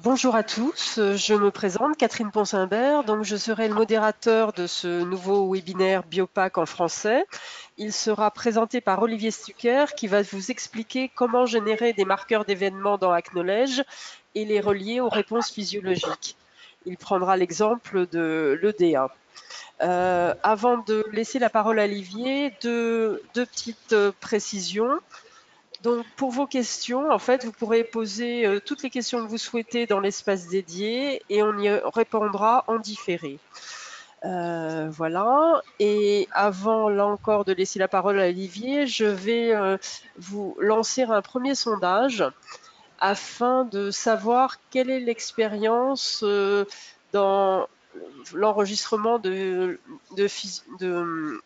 Bonjour à tous, je me présente Catherine Ponsaimbert, donc je serai le modérateur de ce nouveau webinaire Biopac en français. Il sera présenté par Olivier Stucker qui va vous expliquer comment générer des marqueurs d'événements dans Acknowledge et les relier aux réponses physiologiques. Il prendra l'exemple de l'EDA. Avant de laisser la parole à Olivier, deux petites précisions. Donc, pour vos questions, en fait, vous pourrez poser toutes les questions que vous souhaitez dans l'espace dédié et on y répondra en différé. Voilà. Et avant, là encore, de laisser la parole à Olivier, je vais vous lancer un premier sondage afin de savoir quelle est l'expérience dans l'enregistrement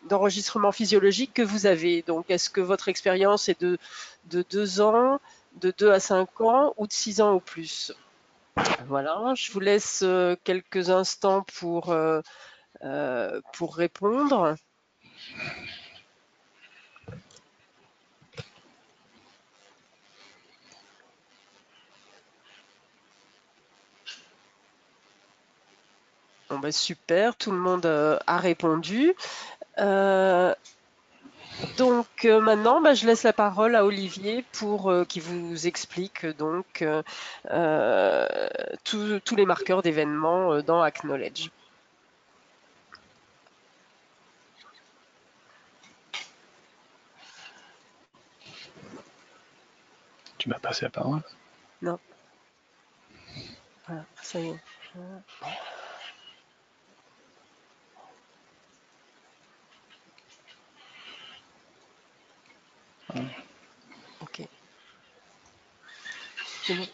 d'enregistrement physiologique que vous avez. Donc, est-ce que votre expérience est de 2 ans, de 2 à 5 ans ou de 6 ans ou plus? Voilà, je vous laisse quelques instants pour répondre. Bon, ben, super, tout le monde a répondu. Euh, Donc maintenant, bah, je laisse la parole à Olivier pour qui vous explique tous les marqueurs d'événements dans Acknowledge. Tu m'as passé la parole. Non, voilà, ça y est. Ok, c'est bon.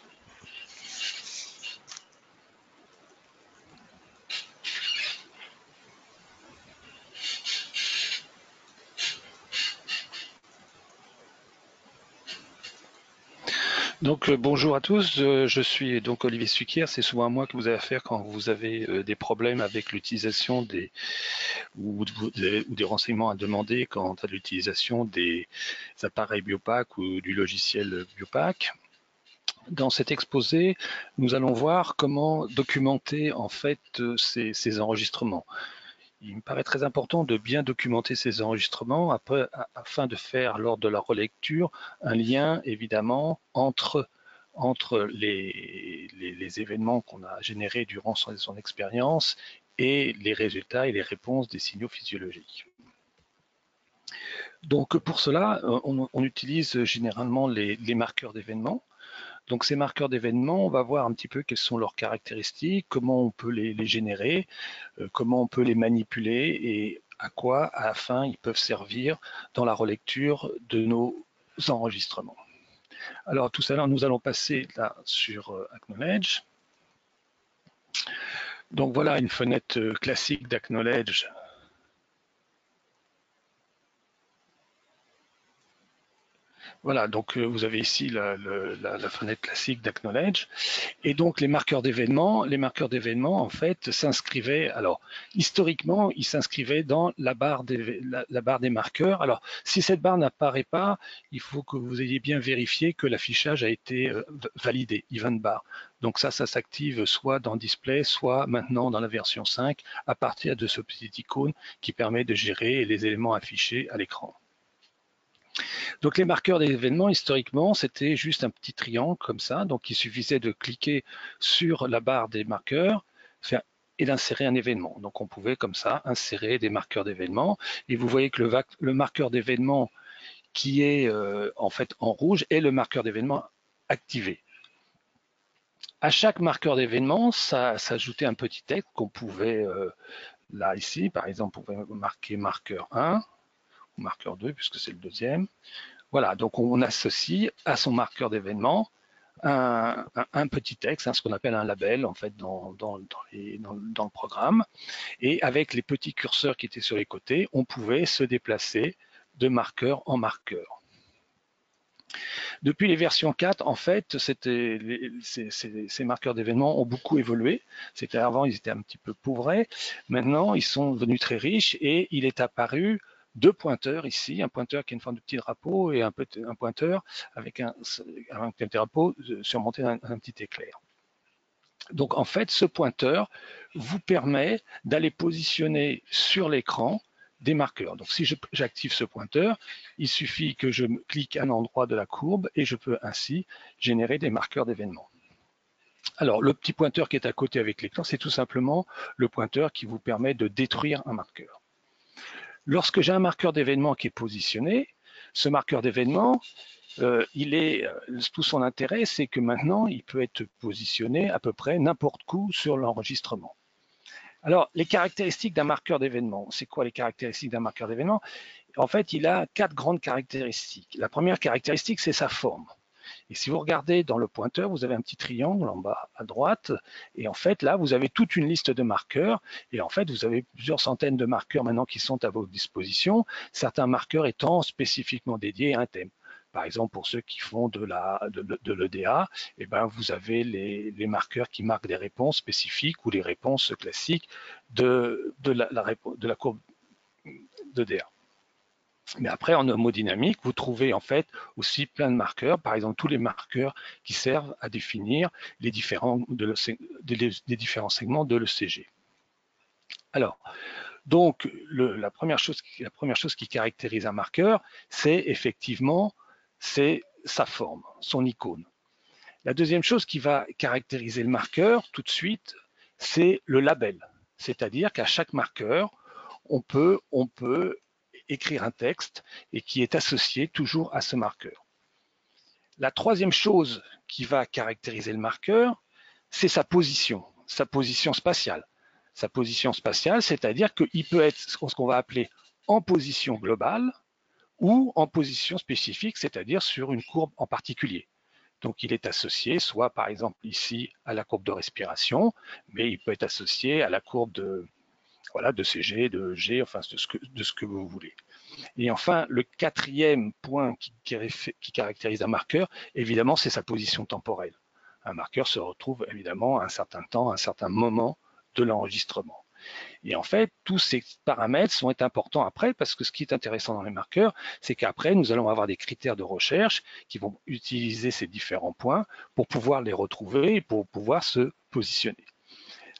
Donc bonjour à tous, je suis donc Olivier Suquier. C'est souvent à moi que vous avez affaire quand vous avez des problèmes avec l'utilisation ou des renseignements à demander quant à l'utilisation des appareils Biopac ou du logiciel Biopac. Dans cet exposé, nous allons voir comment documenter en fait ces enregistrements. Il me paraît très important de bien documenter ces enregistrements afin de faire, lors de la relecture, un lien évidemment entre les événements qu'on a générés durant son expérience et les résultats et les réponses des signaux physiologiques. Donc pour cela, on utilise généralement les marqueurs d'événements. Donc ces marqueurs d'événements, on va voir un petit peu quelles sont leurs caractéristiques, comment on peut les générer, comment on peut les manipuler et à quoi, à la fin, ils peuvent servir dans la relecture de nos enregistrements. Alors tout à l'heure, nous allons passer là sur Acknowledge. Donc voilà une fenêtre classique d'Acknowledge. Voilà, donc vous avez ici la fenêtre classique d'Acknowledge. Et donc les marqueurs d'événements, en fait, s'inscrivaient, alors historiquement, ils s'inscrivaient dans la barre des marqueurs. Alors si cette barre n'apparaît pas, il faut que vous ayez bien vérifié que l'affichage a été validé, event bar. Donc ça s'active soit dans Display, soit maintenant dans la version 5, à partir de ce petit icône qui permet de gérer les éléments affichés à l'écran. Donc les marqueurs d'événements, historiquement, c'était juste un petit triangle comme ça. Donc il suffisait de cliquer sur la barre des marqueurs et d'insérer un événement. Donc on pouvait comme ça insérer des marqueurs d'événements. Et vous voyez que le marqueur d'événement qui est en fait en rouge est le marqueur d'événement activé. À chaque marqueur d'événement, ça s'ajoutait un petit texte qu'on pouvait, là ici, par exemple, on pouvait marquer marqueur 1 ou marqueur 2, puisque c'est le deuxième. Voilà, donc on associe à son marqueur d'événement un petit texte, ce qu'on appelle un label en fait dans le programme. Et avec les petits curseurs qui étaient sur les côtés, on pouvait se déplacer de marqueur en marqueur. Depuis les versions 4, en fait, ces marqueurs d'événements ont beaucoup évolué. C'était avant, ils étaient un petit peu pauvrés. Maintenant, ils sont devenus très riches et il est apparu deux pointeurs ici, un pointeur qui a une forme de petit drapeau et un pointeur avec un petit drapeau surmonté d'un petit éclair. Donc en fait, ce pointeur vous permet d'aller positionner sur l'écran des marqueurs. Donc si j'active ce pointeur, il suffit que je clique à un endroit de la courbe et je peux ainsi générer des marqueurs d'événements. Alors le petit pointeur qui est à côté avec l'écran, c'est tout simplement le pointeur qui vous permet de détruire un marqueur. Lorsque j'ai un marqueur d'événement qui est positionné, ce marqueur d'événement, tout son intérêt, c'est que maintenant, il peut être positionné à peu près n'importe où sur l'enregistrement. Alors, les caractéristiques d'un marqueur d'événement, c'est quoi les caractéristiques d'un marqueur d'événement? En fait, il a 4 grandes caractéristiques. La première caractéristique, c'est sa forme. Et si vous regardez dans le pointeur, vous avez un petit triangle en bas à droite. Et en fait, là, vous avez toute une liste de marqueurs. Et en fait, vous avez plusieurs centaines de marqueurs maintenant qui sont à votre disposition, certains marqueurs étant spécifiquement dédiés à un thème. Par exemple, pour ceux qui font de l'EDA, eh ben, vous avez les marqueurs qui marquent des réponses spécifiques ou les réponses classiques de la courbe d'EDA. Mais après, en homodynamique, vous trouvez en fait aussi plein de marqueurs, par exemple tous les marqueurs qui servent à définir les différents segments de l'ECG. Alors, donc, la première chose qui caractérise un marqueur, c'est effectivement sa forme, son icône. La deuxième chose qui va caractériser le marqueur tout de suite, c'est le label. C'est-à-dire qu'à chaque marqueur, on peut écrire un texte et qui est associé toujours à ce marqueur. La troisième chose qui va caractériser le marqueur, c'est sa position spatiale. Sa position spatiale, c'est-à-dire qu'il peut être ce qu'on va appeler en position globale ou en position spécifique, c'est-à-dire sur une courbe en particulier. Donc il est associé soit par exemple ici à la courbe de respiration, mais il peut être associé à la courbe de CG, de G, enfin de ce que vous voulez. Et enfin, le quatrième point qui caractérise un marqueur, évidemment, c'est sa position temporelle. Un marqueur se retrouve évidemment à un certain temps, à un certain moment de l'enregistrement. Et en fait, tous ces paramètres vont être importants après, parce que ce qui est intéressant dans les marqueurs, c'est qu'après, nous allons avoir des critères de recherche qui vont utiliser ces différents points pour pouvoir les retrouver et pour pouvoir se positionner.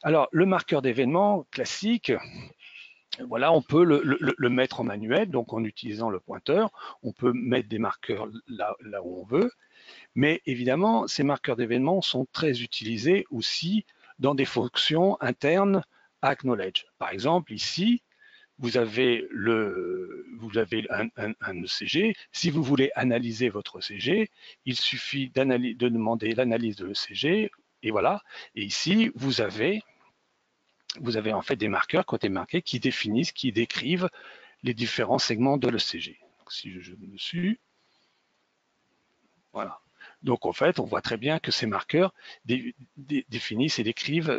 Alors, le marqueur d'événement classique, voilà, on peut le mettre en manuel, donc en utilisant le pointeur, on peut mettre des marqueurs là où on veut, mais évidemment, ces marqueurs d'événements sont très utilisés aussi dans des fonctions internes à Knowledge. Par exemple, ici, vous avez un ECG. Si vous voulez analyser votre ECG, il suffit de demander l'analyse de l'ECG, et voilà. Et ici, vous avez en fait des marqueurs qui ont été marqués qui définissent, qui décrivent les différents segments de l'ECG. Si je joue dessus, voilà. Donc en fait, on voit très bien que ces marqueurs définissent et décrivent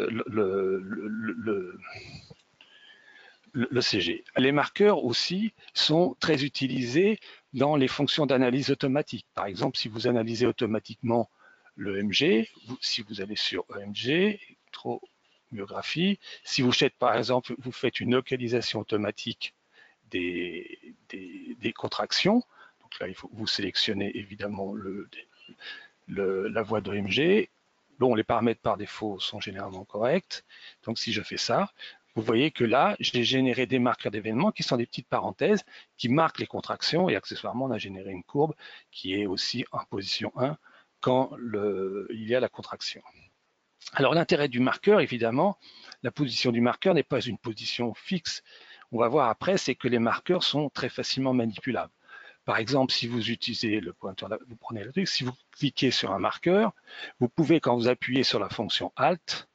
l'ECG. Les marqueurs aussi sont très utilisés dans les fonctions d'analyse automatique. Par exemple, si vous analysez automatiquement l'EMG, si vous allez sur EMG, électromyographie, si vous faites par exemple, vous faites une localisation automatique des contractions, donc là il faut vous sélectionnez évidemment la voie d'EMG. Bon, les paramètres par défaut sont généralement corrects. Donc si je fais ça, vous voyez que là, j'ai généré des marqueurs d'événements qui sont des petites parenthèses qui marquent les contractions et accessoirement, on a généré une courbe qui est aussi en position 1 quand il y a la contraction. Alors l'intérêt du marqueur, évidemment, la position du marqueur n'est pas une position fixe. On va voir après, c'est que les marqueurs sont très facilement manipulables. Par exemple, si vous utilisez le pointeur, vous prenez le truc, si vous cliquez sur un marqueur, vous pouvez, quand vous appuyez sur la fonction Alt,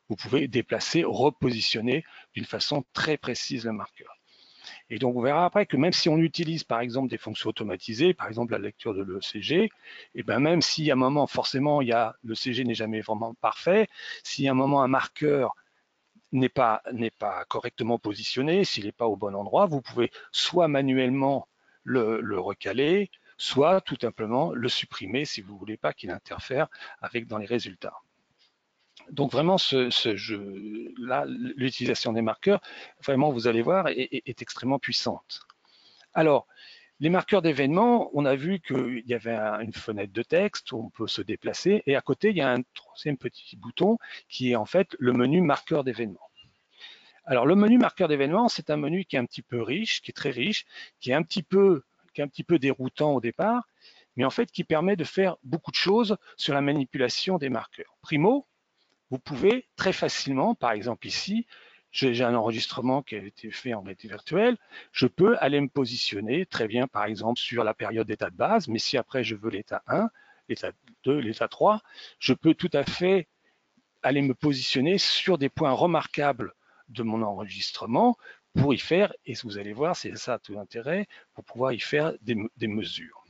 vous pouvez déplacer, repositionner d'une façon très précise le marqueur. Et donc, on verra après que même si on utilise, par exemple, des fonctions automatisées, par exemple la lecture de l'ECG, et bien même si à un moment, forcément, l'ECG n'est jamais vraiment parfait, si à un moment un marqueur n'est pas correctement positionné, s'il n'est pas au bon endroit, vous pouvez soit manuellement le recaler, soit tout simplement le supprimer si vous ne voulez pas qu'il interfère dans les résultats. Donc vraiment, ce jeu-là, l'utilisation des marqueurs, vraiment, vous allez voir, est extrêmement puissante. Alors, Les marqueurs d'événements, on a vu qu'il y avait une fenêtre de texte où on peut se déplacer et à côté, il y a un troisième petit bouton qui est en fait le menu marqueur d'événements. Alors, le menu marqueur d'événements, c'est un menu qui est un petit peu riche, qui est très riche, qui est un petit peu déroutant au départ, mais en fait qui permet de faire beaucoup de choses sur la manipulation des marqueurs. Primo, vous pouvez très facilement, par exemple ici, j'ai un enregistrement qui a été fait en réalité virtuelle, je peux aller me positionner très bien, par exemple, sur la période d'état de base, mais si après je veux l'état 1, l'état 2, l'état 3, je peux tout à fait aller me positionner sur des points remarquables de mon enregistrement pour y faire, et vous allez voir, c'est ça tout l'intérêt, pour pouvoir y faire des mesures.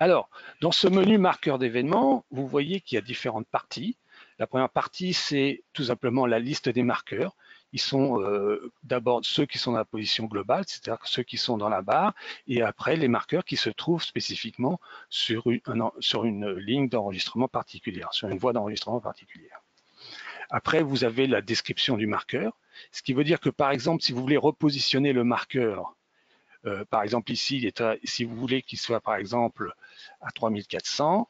Alors, dans ce menu marqueur d'événements, vous voyez qu'il y a différentes parties. La première partie, c'est tout simplement la liste des marqueurs. Ils sont d'abord ceux qui sont dans la position globale, c'est-à-dire ceux qui sont dans la barre, et après les marqueurs qui se trouvent spécifiquement sur une ligne d'enregistrement particulière, sur une voie d'enregistrement particulière. Après, vous avez la description du marqueur, ce qui veut dire que par exemple, si vous voulez repositionner le marqueur, par exemple ici, si vous voulez qu'il soit par exemple à 3400,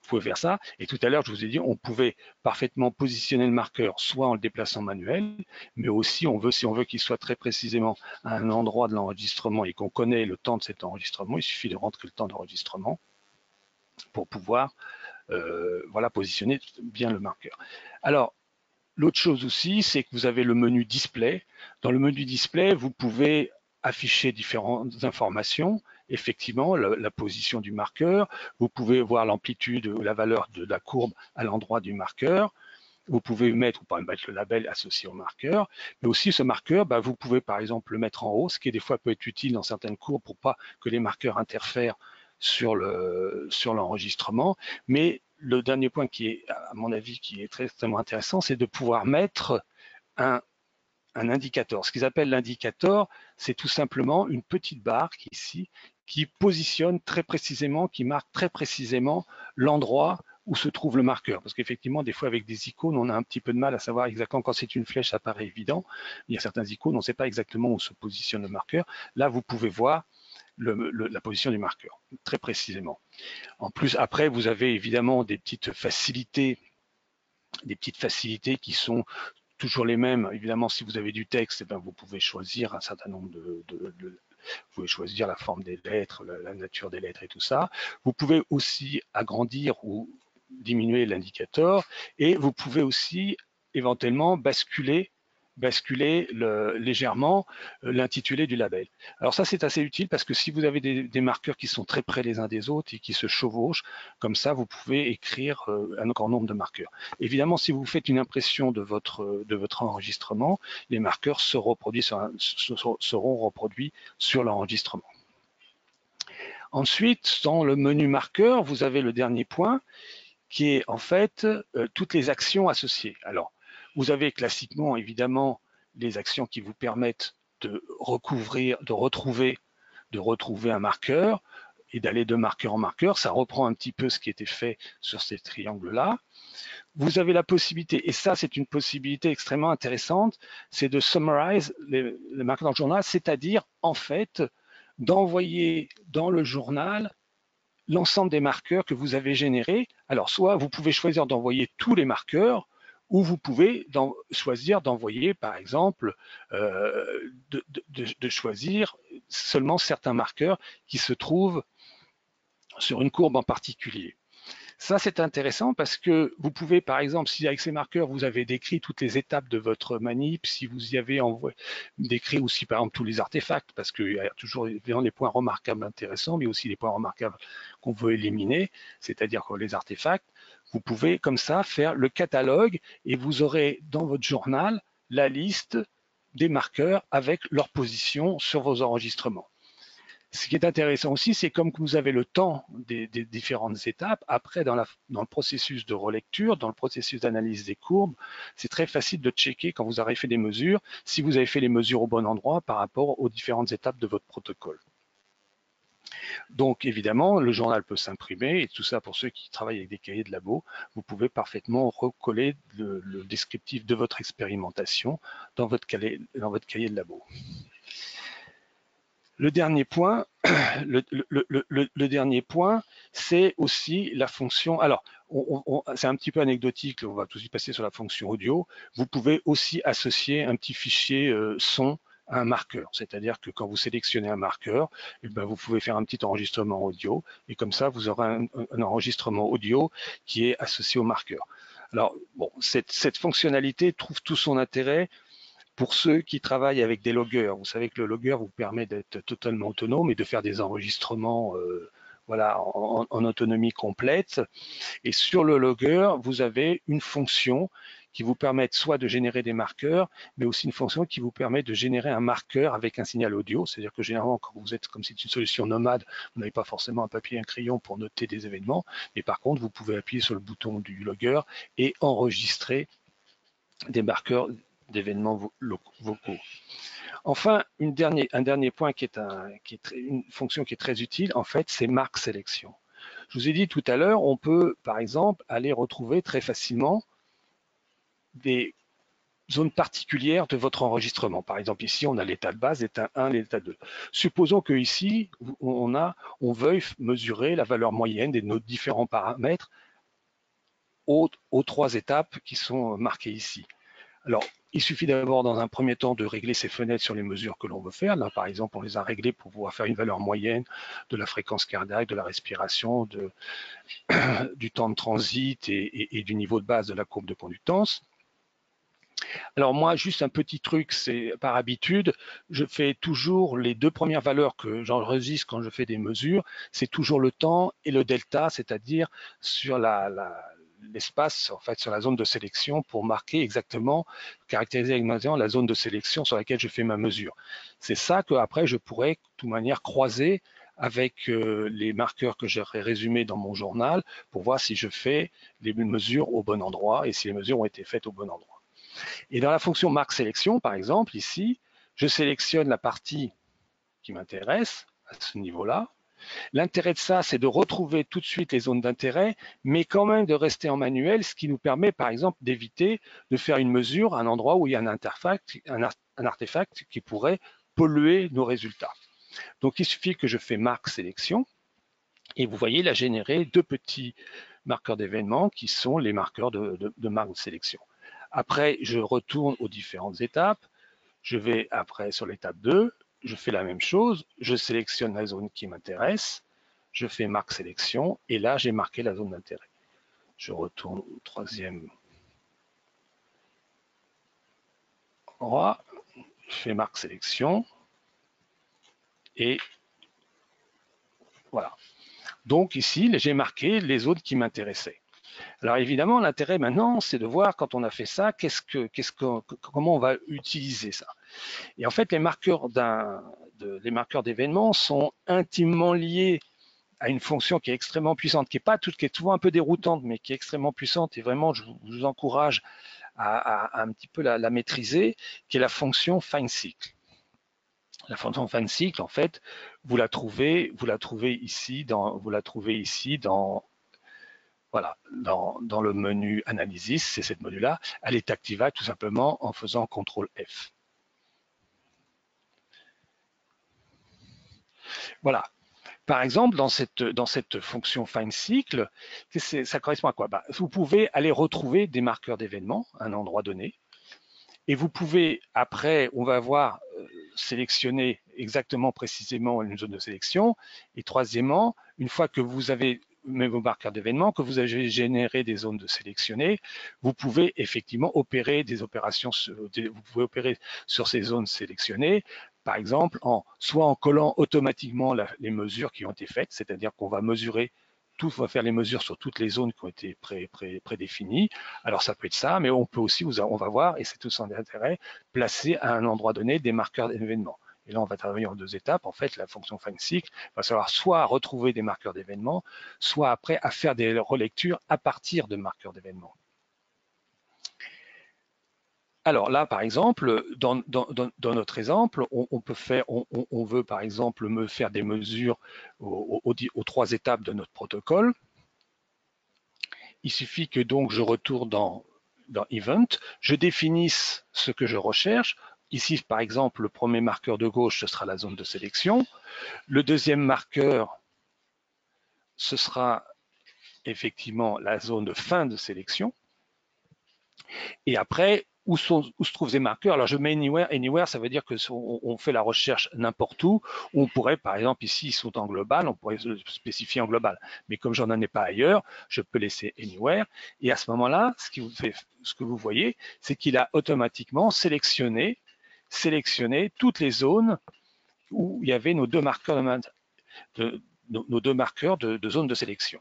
vous pouvez faire ça. Et tout à l'heure, je vous ai dit, on pouvait parfaitement positionner le marqueur, soit en le déplaçant manuel, mais aussi si on veut qu'il soit très précisément à un endroit de l'enregistrement et qu'on connaît le temps de cet enregistrement, il suffit de rentrer le temps d'enregistrement pour pouvoir voilà, positionner bien le marqueur. Alors, l'autre chose aussi, c'est que vous avez le menu display. Dans le menu display, vous pouvez afficher différentes informations, effectivement, la position du marqueur, vous pouvez voir l'amplitude ou la valeur de la courbe à l'endroit du marqueur, vous pouvez mettre ou pas mettre le label associé au marqueur, mais aussi ce marqueur, vous pouvez par exemple le mettre en haut, ce qui des fois peut être utile dans certaines courbes pour pas que les marqueurs interfèrent sur l'enregistrement, mais le dernier point qui est, à mon avis, qui est très extrêmement intéressant, c'est de pouvoir mettre un indicateur. Ce qu'ils appellent l'indicateur, c'est tout simplement une petite barre qui ici, qui positionne très précisément, qui marque très précisément l'endroit où se trouve le marqueur. Parce qu'effectivement, des fois, avec des icônes, on a un petit peu de mal à savoir exactement quand c'est une flèche, ça paraît évident. Il y a certains icônes, on ne sait pas exactement où se positionne le marqueur. Là, vous pouvez voir la position du marqueur, très précisément. En plus, après, vous avez évidemment des petites facilités qui sont toujours les mêmes. Évidemment, si vous avez du texte, vous pouvez choisir un certain nombre vous pouvez choisir la forme des lettres, la nature des lettres et tout ça. Vous pouvez aussi agrandir ou diminuer l'indicateur et vous pouvez aussi éventuellement basculer légèrement l'intitulé du label. Alors ça, c'est assez utile parce que si vous avez des marqueurs qui sont très près les uns des autres et qui se chevauchent, comme ça, vous pouvez écrire un grand nombre de marqueurs. Évidemment, si vous faites une impression de votre enregistrement, les marqueurs seront reproduits sur l'enregistrement. Ensuite, dans le menu marqueur, vous avez le dernier point qui est en fait toutes les actions associées. Alors, vous avez classiquement, évidemment, les actions qui vous permettent de retrouver un marqueur et d'aller de marqueur en marqueur. Ça reprend un petit peu ce qui était fait sur ces triangles-là. Vous avez la possibilité, et ça c'est une possibilité extrêmement intéressante, c'est de summarize les marqueurs dans le journal, c'est-à-dire en fait d'envoyer dans le journal l'ensemble des marqueurs que vous avez générés. Alors, soit vous pouvez choisir d'envoyer tous les marqueurs, ou vous pouvez choisir d'envoyer, par exemple, de choisir seulement certains marqueurs qui se trouvent sur une courbe en particulier. Ça, c'est intéressant parce que vous pouvez, par exemple, si avec ces marqueurs, vous avez décrit toutes les étapes de votre manip, si vous y avez décrit aussi, par exemple, tous les artefacts, parce qu'il y a toujours les points remarquables intéressants, mais aussi les points remarquables qu'on veut éliminer, c'est-à-dire les artefacts, vous pouvez comme ça faire le catalogue et vous aurez dans votre journal la liste des marqueurs avec leur position sur vos enregistrements. Ce qui est intéressant aussi, c'est comme vous avez le temps des différentes étapes, après dans le processus de relecture, dans le processus d'analyse des courbes, c'est très facile de checker quand vous avez fait des mesures, si vous avez fait les mesures au bon endroit par rapport aux différentes étapes de votre protocole. Donc évidemment, le journal peut s'imprimer, et tout ça pour ceux qui travaillent avec des cahiers de labo, vous pouvez parfaitement recoller le descriptif de votre expérimentation dans votre cahier de labo. Le dernier point, le dernier point, c'est aussi la fonction. Alors, c'est un petit peu anecdotique, on va tout de suite passer sur la fonction audio. Vous pouvez aussi associer un petit fichier son à un marqueur. C'est-à-dire que quand vous sélectionnez un marqueur, eh ben, vous pouvez faire un petit enregistrement audio et comme ça, vous aurez un enregistrement audio qui est associé au marqueur. Alors, bon, cette fonctionnalité trouve tout son intérêt pour ceux qui travaillent avec des loggers. Vous savez que le logger vous permet d'être totalement autonome et de faire des enregistrements voilà, en autonomie complète. Et sur le logger, vous avez une fonction qui vous permet soit de générer des marqueurs, mais aussi une fonction qui vous permet de générer un marqueur avec un signal audio. C'est-à-dire que généralement, quand vous êtes comme c'est une solution nomade, vous n'avez pas forcément un papier et un crayon pour noter des événements, mais par contre, vous pouvez appuyer sur le bouton du logger et enregistrer des marqueurs d'événements vocaux. Enfin, un dernier point une fonction qui est très utile, en fait, c'est marque sélection. Je vous ai dit tout à l'heure, on peut, par exemple, aller retrouver très facilement des zones particulières de votre enregistrement. Par exemple, ici, on a l'état de base, l'état 1, l'état 2. Supposons que ici, on veuille mesurer la valeur moyenne de nos différents paramètres aux 3 étapes qui sont marquées ici. Alors, il suffit d'abord, dans un premier temps, de régler ces fenêtres sur les mesures que l'on veut faire. Là, par exemple, on les a réglées pour pouvoir faire une valeur moyenne de la fréquence cardiaque, de la respiration, du temps de transit et du niveau de base de la courbe de conductance. Alors moi, juste un petit truc, c'est par habitude, je fais toujours les 2 premières valeurs que j'enregistre quand je fais des mesures, c'est toujours le temps et le delta, c'est-à-dire sur l'espace, en fait, sur la zone de sélection pour marquer exactement, caractériser exactement la zone de sélection sur laquelle je fais ma mesure. C'est ça qu'après, je pourrais, de toute manière, croiser avec les marqueurs que j'aurais résumés dans mon journal pour voir si je fais les mesures au bon endroit et si les mesures ont été faites au bon endroit. Et dans la fonction marque sélection, par exemple, ici, je sélectionne la partie qui m'intéresse à ce niveau-là. L'intérêt de ça, c'est de retrouver tout de suite les zones d'intérêt, mais quand même de rester en manuel, ce qui nous permet, par exemple, d'éviter de faire une mesure à un endroit où il y a un artefact qui pourrait polluer nos résultats. Donc, il suffit que je fais marque sélection, et vous voyez, il a généré 2 petits marqueurs d'événements qui sont les marqueurs de marque de sélection. Après, je retourne aux différentes étapes. Je vais après sur l'étape 2, je fais la même chose, je sélectionne la zone qui m'intéresse, je fais marque sélection, et là, j'ai marqué la zone d'intérêt. Je retourne au 3e endroit, je fais marque sélection, et voilà. Donc ici, j'ai marqué les zones qui m'intéressaient. Alors évidemment, l'intérêt maintenant, c'est de voir quand on a fait ça, comment on va utiliser ça. Et en fait, les marqueurs d'événements sont intimement liés à une fonction qui est extrêmement puissante, qui est souvent un peu déroutante, mais qui est extrêmement puissante. Et vraiment, je vous encourage à un petit peu la maîtriser, qui est la fonction find-cycle. La fonction find-cycle, en fait, vous la trouvez ici voilà, dans le menu Analysis, c'est cette menu-là. Elle est activable tout simplement en faisant CTRL F. Voilà. Par exemple, dans cette fonction find-cycle, ça correspond à quoi? Vous pouvez aller retrouver des marqueurs d'événements à un endroit donné. Et vous pouvez, après, on va voir, sélectionner exactement précisément une zone de sélection. Et troisièmement, une fois que vous avez mis vos marqueurs d'événements, que vous avez généré des zones de sélectionnées, vous pouvez effectivement opérer des opérations, vous pouvez opérer sur ces zones sélectionnées, par exemple, soit en collant automatiquement les mesures qui ont été faites, c'est-à-dire qu'on va mesurer on va faire les mesures sur toutes les zones qui ont été prédéfinies. Alors ça peut être ça, mais on peut aussi, on va voir, et c'est tout son intérêt, placer à un endroit donné des marqueurs d'événements. Et là, on va travailler en 2 étapes. En fait, la fonction find-cycle va savoir soit retrouver des marqueurs d'événements, soit après à faire des relectures à partir de marqueurs d'événements. Alors là, par exemple, dans notre exemple, on veut par exemple me faire des mesures aux 3 étapes de notre protocole. Il suffit que donc je retourne dans Event, je définisse ce que je recherche. ici, par exemple, le premier marqueur de gauche, ce sera la zone de sélection. Le deuxième marqueur, ce sera effectivement la zone de fin de sélection. Et après, où se trouvent ces marqueurs? Alors, je mets anywhere. Anywhere, ça veut dire que on fait la recherche n'importe où. On pourrait, par exemple, ici, ils sont en global, on pourrait le spécifier en global. Mais comme j'en ai pas ailleurs, je peux laisser anywhere. Et à ce moment-là, ce que vous voyez, c'est qu'il a automatiquement sélectionné toutes les zones où il y avait nos deux marqueurs de zone de sélection.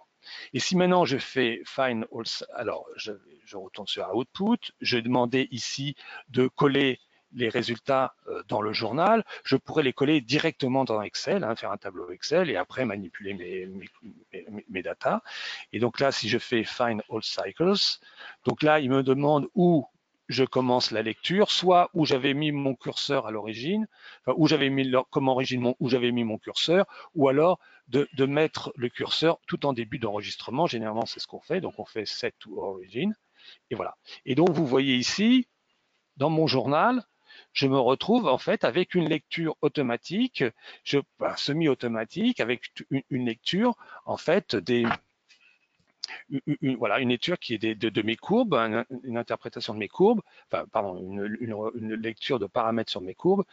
Et si maintenant je fais find all, alors je retourne sur output, je demandais ici de coller les résultats dans le journal, je pourrais les coller directement dans Excel, faire un tableau Excel et après manipuler mes datas. Et donc là, si je fais find all cycles, donc là, il me demande où je commence la lecture, soit où j'avais mis mon curseur à l'origine, enfin, où j'avais mis comme origine où j'avais mis mon curseur, ou alors de mettre le curseur tout en début d'enregistrement. Généralement, c'est ce qu'on fait. Donc, on fait set to origin. Et voilà. Et donc, vous voyez ici, dans mon journal, je me retrouve en fait avec une lecture automatique, semi-automatique, avec une lecture en fait voilà, une lecture qui est de mes courbes, une interprétation de mes courbes, enfin, pardon, une lecture de paramètres sur mes courbes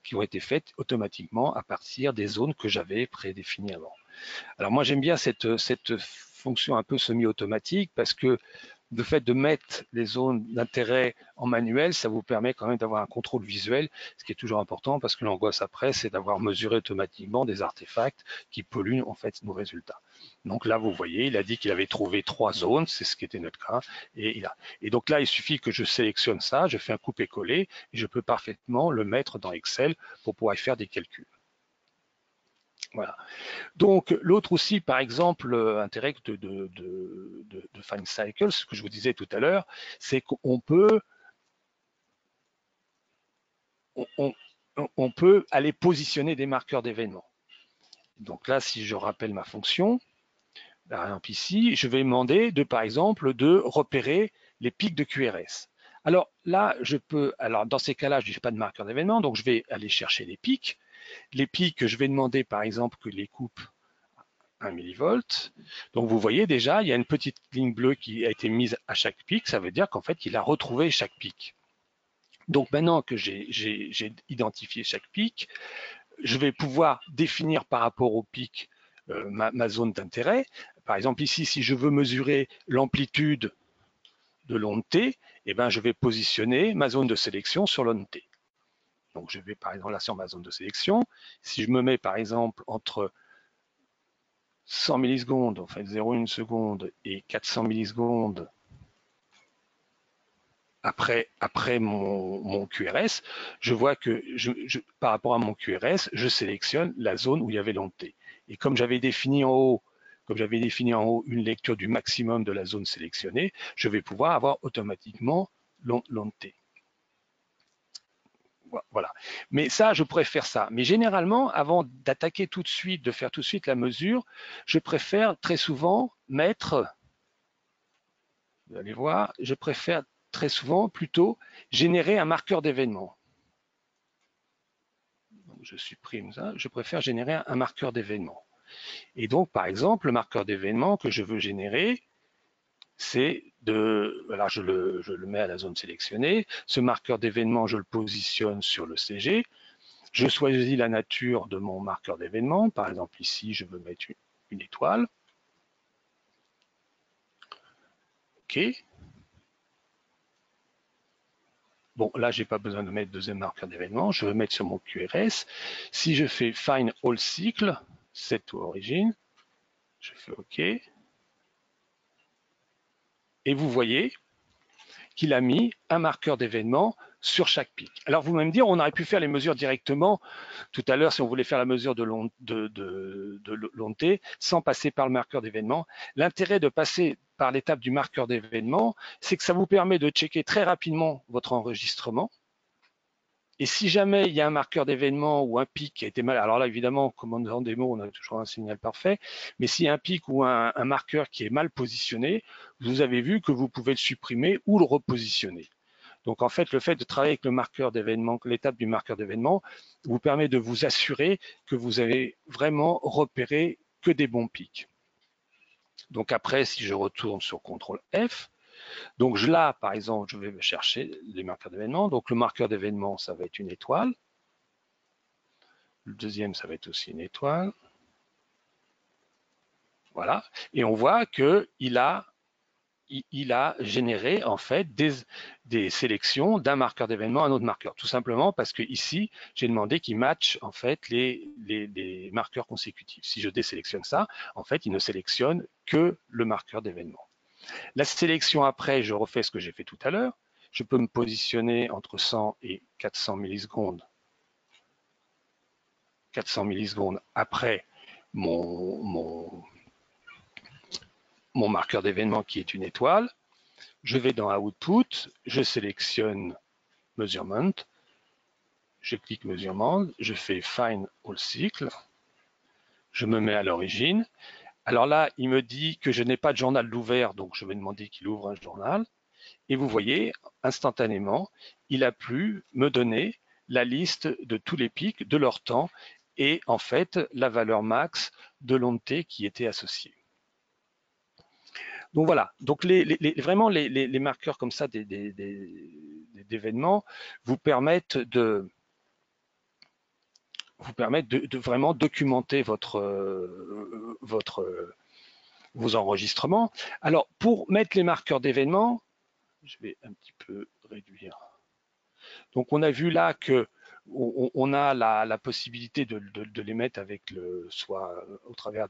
qui ont été faites automatiquement à partir des zones que j'avais prédéfinies avant. Alors moi j'aime bien cette fonction un peu semi-automatique parce que le fait de mettre les zones d'intérêt en manuel, ça vous permet quand même d'avoir un contrôle visuel, ce qui est toujours important parce que l'angoisse après, c'est d'avoir mesuré automatiquement des artefacts qui polluent en fait nos résultats. Donc là, vous voyez, il a dit qu'il avait trouvé 3 zones, c'est ce qui était notre cas, et donc là, il suffit que je sélectionne ça, je fais un couper-coller, et je peux parfaitement le mettre dans Excel pour pouvoir faire des calculs. Voilà. Donc, l'autre aussi, par exemple, intérêt de Find Cycles, ce que je vous disais tout à l'heure, c'est qu'on peut, on peut aller positionner des marqueurs d'événements. Donc là, si je rappelle ma fonction, par exemple ici, je vais demander par exemple, de repérer les pics de QRS. Alors là, dans ces cas-là, je n'ai pas de marqueur d'événement, donc je vais aller chercher les pics. Les pics, je vais demander par exemple que les coupes 1 millivolt. Donc vous voyez déjà, il y a une petite ligne bleue qui a été mise à chaque pic, ça veut dire qu'en fait, il a retrouvé chaque pic. Donc maintenant que j'ai identifié chaque pic, je vais pouvoir définir par rapport au pic ma zone d'intérêt. Par exemple ici, si je veux mesurer l'amplitude de l'onde T, eh ben, je vais positionner ma zone de sélection sur l'onde T. Donc je vais par exemple là sur ma zone de sélection. Si je me mets par exemple entre 100 millisecondes, en fait 0,1 seconde et 400 millisecondes après mon QRS, je vois que par rapport à mon QRS, je sélectionne la zone où il y avait l'onde T. Et comme j'avais défini en haut une lecture du maximum de la zone sélectionnée, je vais pouvoir avoir automatiquement l'onde T. Voilà. Mais ça, je préfère ça. Mais généralement, avant d'attaquer tout de suite, de faire tout de suite la mesure, je préfère très souvent mettre, vous allez voir, je préfère très souvent plutôt générer un marqueur d'événement. Je supprime ça, je préfère générer un marqueur d'événement. Et donc, par exemple, le marqueur d'événement que je veux générer, c'est voilà, je le mets à la zone sélectionnée. Ce marqueur d'événement, je le positionne sur le CG. Je choisis la nature de mon marqueur d'événement. Par exemple, ici, je veux mettre une étoile. OK. Bon, là, je n'ai pas besoin de mettre deuxième marqueur d'événement. Je veux mettre sur mon QRS. Si je fais Find All Cycle, set to Origin, je fais OK. Et vous voyez qu'il a mis un marqueur d'événement sur chaque pic. Alors, vous allez me dire, on aurait pu faire les mesures directement tout à l'heure si on voulait faire la mesure de l'onde T sans passer par le marqueur d'événement. L'intérêt de passer par l'étape du marqueur d'événement, c'est que ça vous permet de checker très rapidement votre enregistrement. Et si jamais il y a un marqueur d'événement ou un pic qui a été mal, alors là évidemment, comme on est en démo, on a toujours un signal parfait, mais s'il y a un pic ou un marqueur qui est mal positionné, vous avez vu que vous pouvez le supprimer ou le repositionner. Donc en fait, le fait de travailler avec le marqueur d'événement, l'étape du marqueur d'événement, vous permet de vous assurer que vous avez vraiment repéré que des bons pics. Donc après, si je retourne sur CTRL F, donc là, par exemple, je vais chercher les marqueurs d'événement. Donc le marqueur d'événement, ça va être une étoile. Le deuxième, ça va être aussi une étoile. Voilà. Et on voit qu'il a généré en fait des sélections d'un marqueur d'événement à un autre marqueur. Tout simplement parce que ici, j'ai demandé qu'il matche en fait les marqueurs consécutifs. Si je désélectionne ça, en fait, il ne sélectionne que le marqueur d'événement. La sélection après, je refais ce que j'ai fait tout à l'heure. Je peux me positionner entre 100 et 400 millisecondes. 400 millisecondes après mon marqueur d'événement qui est une étoile. Je vais dans Output, je sélectionne Measurement, je clique Measurement, je fais Find All Cycle, je me mets à l'origine. Alors là, il me dit que je n'ai pas de journal d'ouvert, donc je vais demander qu'il ouvre un journal. Et vous voyez, instantanément, il a pu me donner la liste de tous les pics, de leur temps, et en fait, la valeur max de l'onde T qui était associée. Donc voilà, donc vraiment les marqueurs comme ça d'événements vous permettent de vraiment documenter vos enregistrements. Alors pour mettre les marqueurs d'événements, je vais un petit peu réduire. Donc on a vu là que on a la possibilité de les mettre avec soit au travers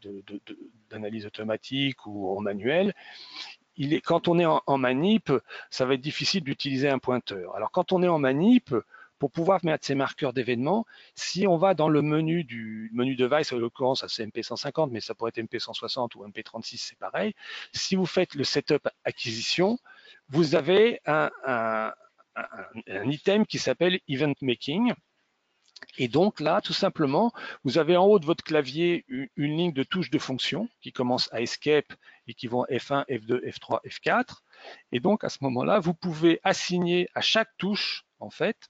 d'analyse automatique ou en manuel. Quand on est en manip, ça va être difficile d'utiliser un pointeur. Alors quand on est en manip, pour pouvoir mettre ces marqueurs d'événements, si on va dans le menu du menu device, en l'occurrence c'est MP150, mais ça pourrait être MP160 ou MP36, c'est pareil. Si vous faites le setup acquisition, vous avez un item qui s'appelle Event Making. Et donc là, tout simplement, vous avez en haut de votre clavier une ligne de touches de fonction qui commence à Escape et qui vont F1, F2, F3, F4. Et donc à ce moment-là, vous pouvez assigner à chaque touche, en fait,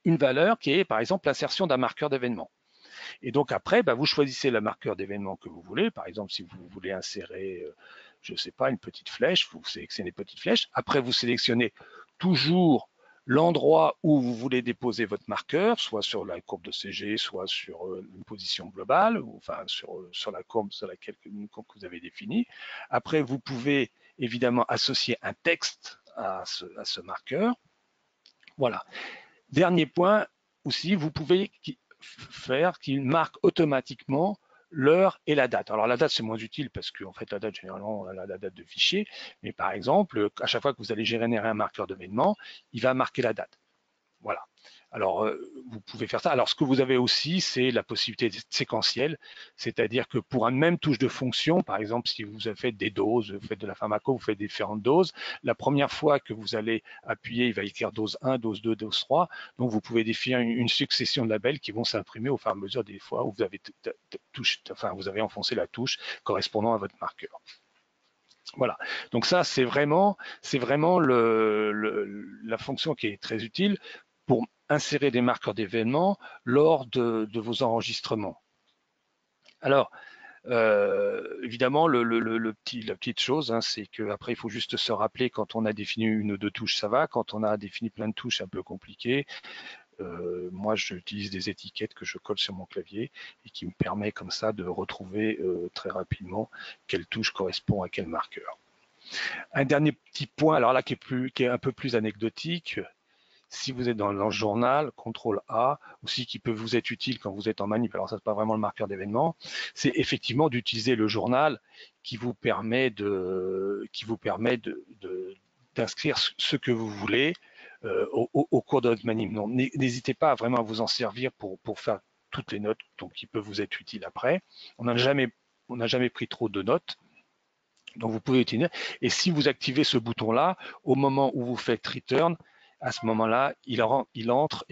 une valeur qui est, par exemple, l'insertion d'un marqueur d'événement. Et donc après, vous choisissez le marqueur d'événement que vous voulez. Par exemple, si vous voulez insérer, je ne sais pas, une petite flèche, vous sélectionnez une petite flèche. Après, vous sélectionnez toujours l'endroit où vous voulez déposer votre marqueur, soit sur la courbe de CG, soit sur une position globale, ou, enfin sur la courbe sur laquelle une courbe que vous avez définie. Après, vous pouvez évidemment associer un texte à ce marqueur. Voilà. Dernier point aussi, vous pouvez faire qu'il marque automatiquement l'heure et la date. Alors la date c'est moins utile parce qu'en fait la date généralement on a la date de fichier, mais par exemple à chaque fois que vous allez générer un marqueur d'événement, il va marquer la date. Voilà. Alors, vous pouvez faire ça. Alors, ce que vous avez aussi, c'est la possibilité séquentielle, c'est-à-dire que pour une même touche de fonction, par exemple, si vous faites des doses, vous faites de la pharmaco, vous faites différentes doses, la première fois que vous allez appuyer, il va écrire dose 1, dose 2, dose 3. Donc, vous pouvez définir une succession de labels qui vont s'imprimer au fur et à mesure des fois où vous avez vous avez enfoncé la touche correspondant à votre marqueur. Voilà. Donc ça, c'est vraiment la fonction qui est très utile pour insérer des marqueurs d'événements lors de vos enregistrements. Alors, évidemment, la petite chose, c'est qu'après, il faut juste se rappeler quand on a défini une ou deux touches, ça va. Quand on a défini plein de touches, c'est un peu compliqué. Moi, j'utilise des étiquettes que je colle sur mon clavier et qui me permet comme ça de retrouver très rapidement quelle touche correspond à quel marqueur. Un dernier petit point, alors là qui est un peu plus anecdotique, si vous êtes dans le journal, CTRL A, aussi qui peut vous être utile quand vous êtes en manip, alors ça c'est pas vraiment le marqueur d'événement, c'est effectivement d'utiliser le journal qui vous permet d'inscrire ce que vous voulez au cours de votre manip. N'hésitez pas vraiment à vous en servir pour faire toutes les notes qui peuvent vous être utiles après. On n'a jamais pris trop de notes. Donc vous pouvez utiliser. Et si vous activez ce bouton-là, au moment où vous faites return, à ce moment-là, il entre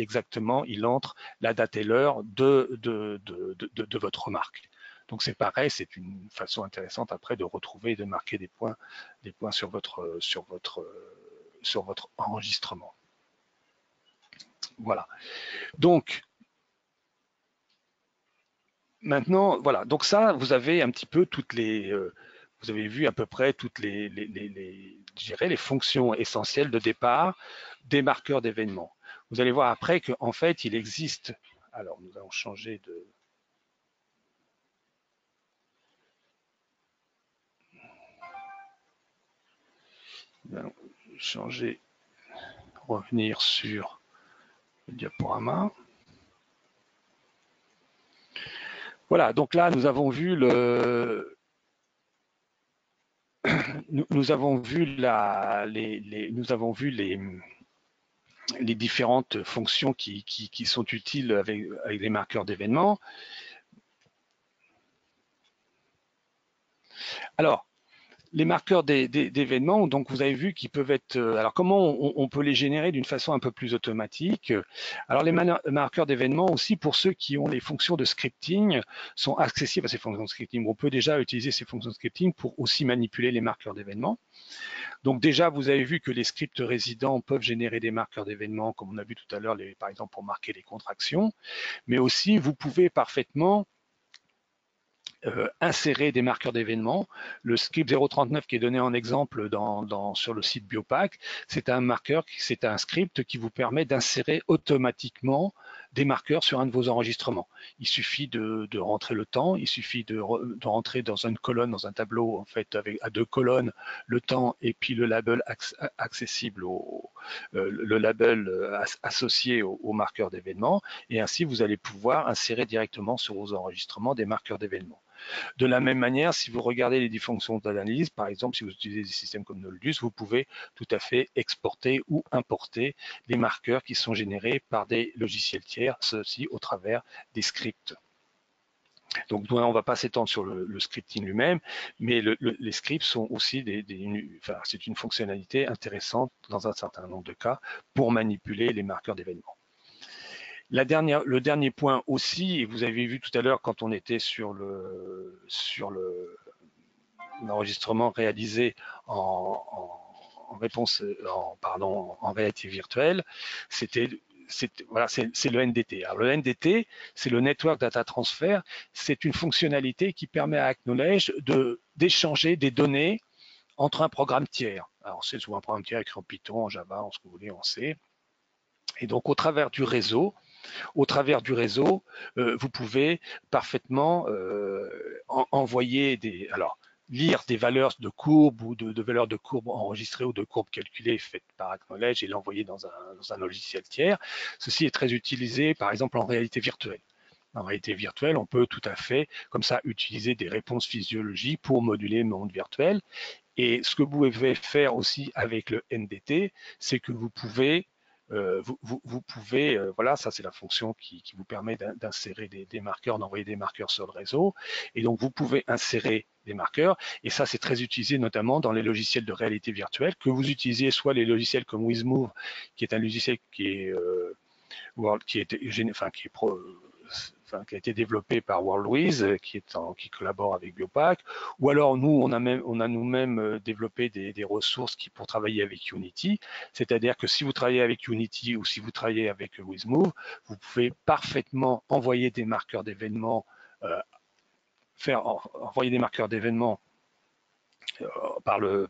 la date et l'heure de votre remarque. Donc c'est pareil, c'est une façon intéressante après de retrouver et de marquer des points sur votre sur votre enregistrement. Voilà. Donc, maintenant, voilà. Donc ça, vous avez un petit peu toutes les... vous avez vu à peu près toutes je dirais, les fonctions essentielles de départ des marqueurs d'événements. Vous allez voir après qu'en fait, il existe... Alors, nous allons changer de... Nous allons changer, revenir sur le diaporama. Voilà, donc là, nous avons vu nous avons vu les différentes fonctions qui sont utiles avec les marqueurs d'événements. Alors, les marqueurs d'événements, donc vous avez vu qu'ils peuvent être... Alors, comment on peut les générer d'une façon un peu plus automatique? Alors, les marqueurs d'événements aussi, pour ceux qui ont les fonctions de scripting, sont accessibles à ces fonctions de scripting. On peut déjà utiliser ces fonctions de scripting pour aussi manipuler les marqueurs d'événements. Donc déjà, vous avez vu que les scripts résidents peuvent générer des marqueurs d'événements, comme on a vu tout à l'heure, par exemple pour marquer les contractions, mais aussi vous pouvez parfaitement insérer des marqueurs d'événements. Le script 039 qui est donné en exemple sur le site Biopac, c'est un marqueur, c'est un script qui vous permet d'insérer automatiquement des marqueurs sur un de vos enregistrements. Il suffit de rentrer le temps, il suffit de rentrer dans une colonne, dans un tableau en fait à 2 colonnes, le temps et puis le label accessible le label associé au marqueur d'événements, et ainsi vous allez pouvoir insérer directement sur vos enregistrements des marqueurs d'événements. De la même manière, si vous regardez les fonctions d'analyse, par exemple, si vous utilisez des systèmes comme Noldus, vous pouvez tout à fait exporter ou importer les marqueurs qui sont générés par des logiciels tiers, ceci au travers des scripts. Donc, on ne va pas s'étendre sur le scripting lui-même, mais les scripts sont aussi c'est une fonctionnalité intéressante dans un certain nombre de cas pour manipuler les marqueurs d'événements. Le dernier point aussi, et vous avez vu tout à l'heure quand on était sur l'enregistrement réalisé en réponse, en réalité virtuelle, c'est le NDT. Alors, le NDT, c'est le Network Data Transfer. C'est une fonctionnalité qui permet à Acknowledge d'échanger des données entre un programme tiers. Alors, c'est souvent un programme tiers écrit en Python, en Java, en ce que vous voulez, en C. Et donc, au travers du réseau, vous pouvez parfaitement envoyer lire des valeurs de courbes ou de valeurs de courbes enregistrées ou de courbes calculées faites par Acknowledge et l'envoyer dans un logiciel tiers. Ceci est très utilisé, par exemple, en réalité virtuelle. En réalité virtuelle, on peut tout à fait, comme ça, utiliser des réponses physiologiques pour moduler le monde virtuel. Et ce que vous pouvez faire aussi avec le NDT, c'est que vous pouvez voilà, ça c'est la fonction qui vous permet d'insérer des marqueurs, d'envoyer des marqueurs sur le réseau. Et donc vous pouvez insérer des marqueurs. Et ça c'est très utilisé notamment dans les logiciels de réalité virtuelle que vous utilisez, soit les logiciels comme WizMove, qui est un logiciel qui a été développé par WorldWiz, qui collabore avec Biopac, ou alors nous, on a nous-mêmes développé des ressources pour travailler avec Unity, c'est-à-dire que si vous travaillez avec Unity ou si vous travaillez avec WizMove, vous pouvez parfaitement envoyer des marqueurs d'événements, envoyer des marqueurs d'événements par le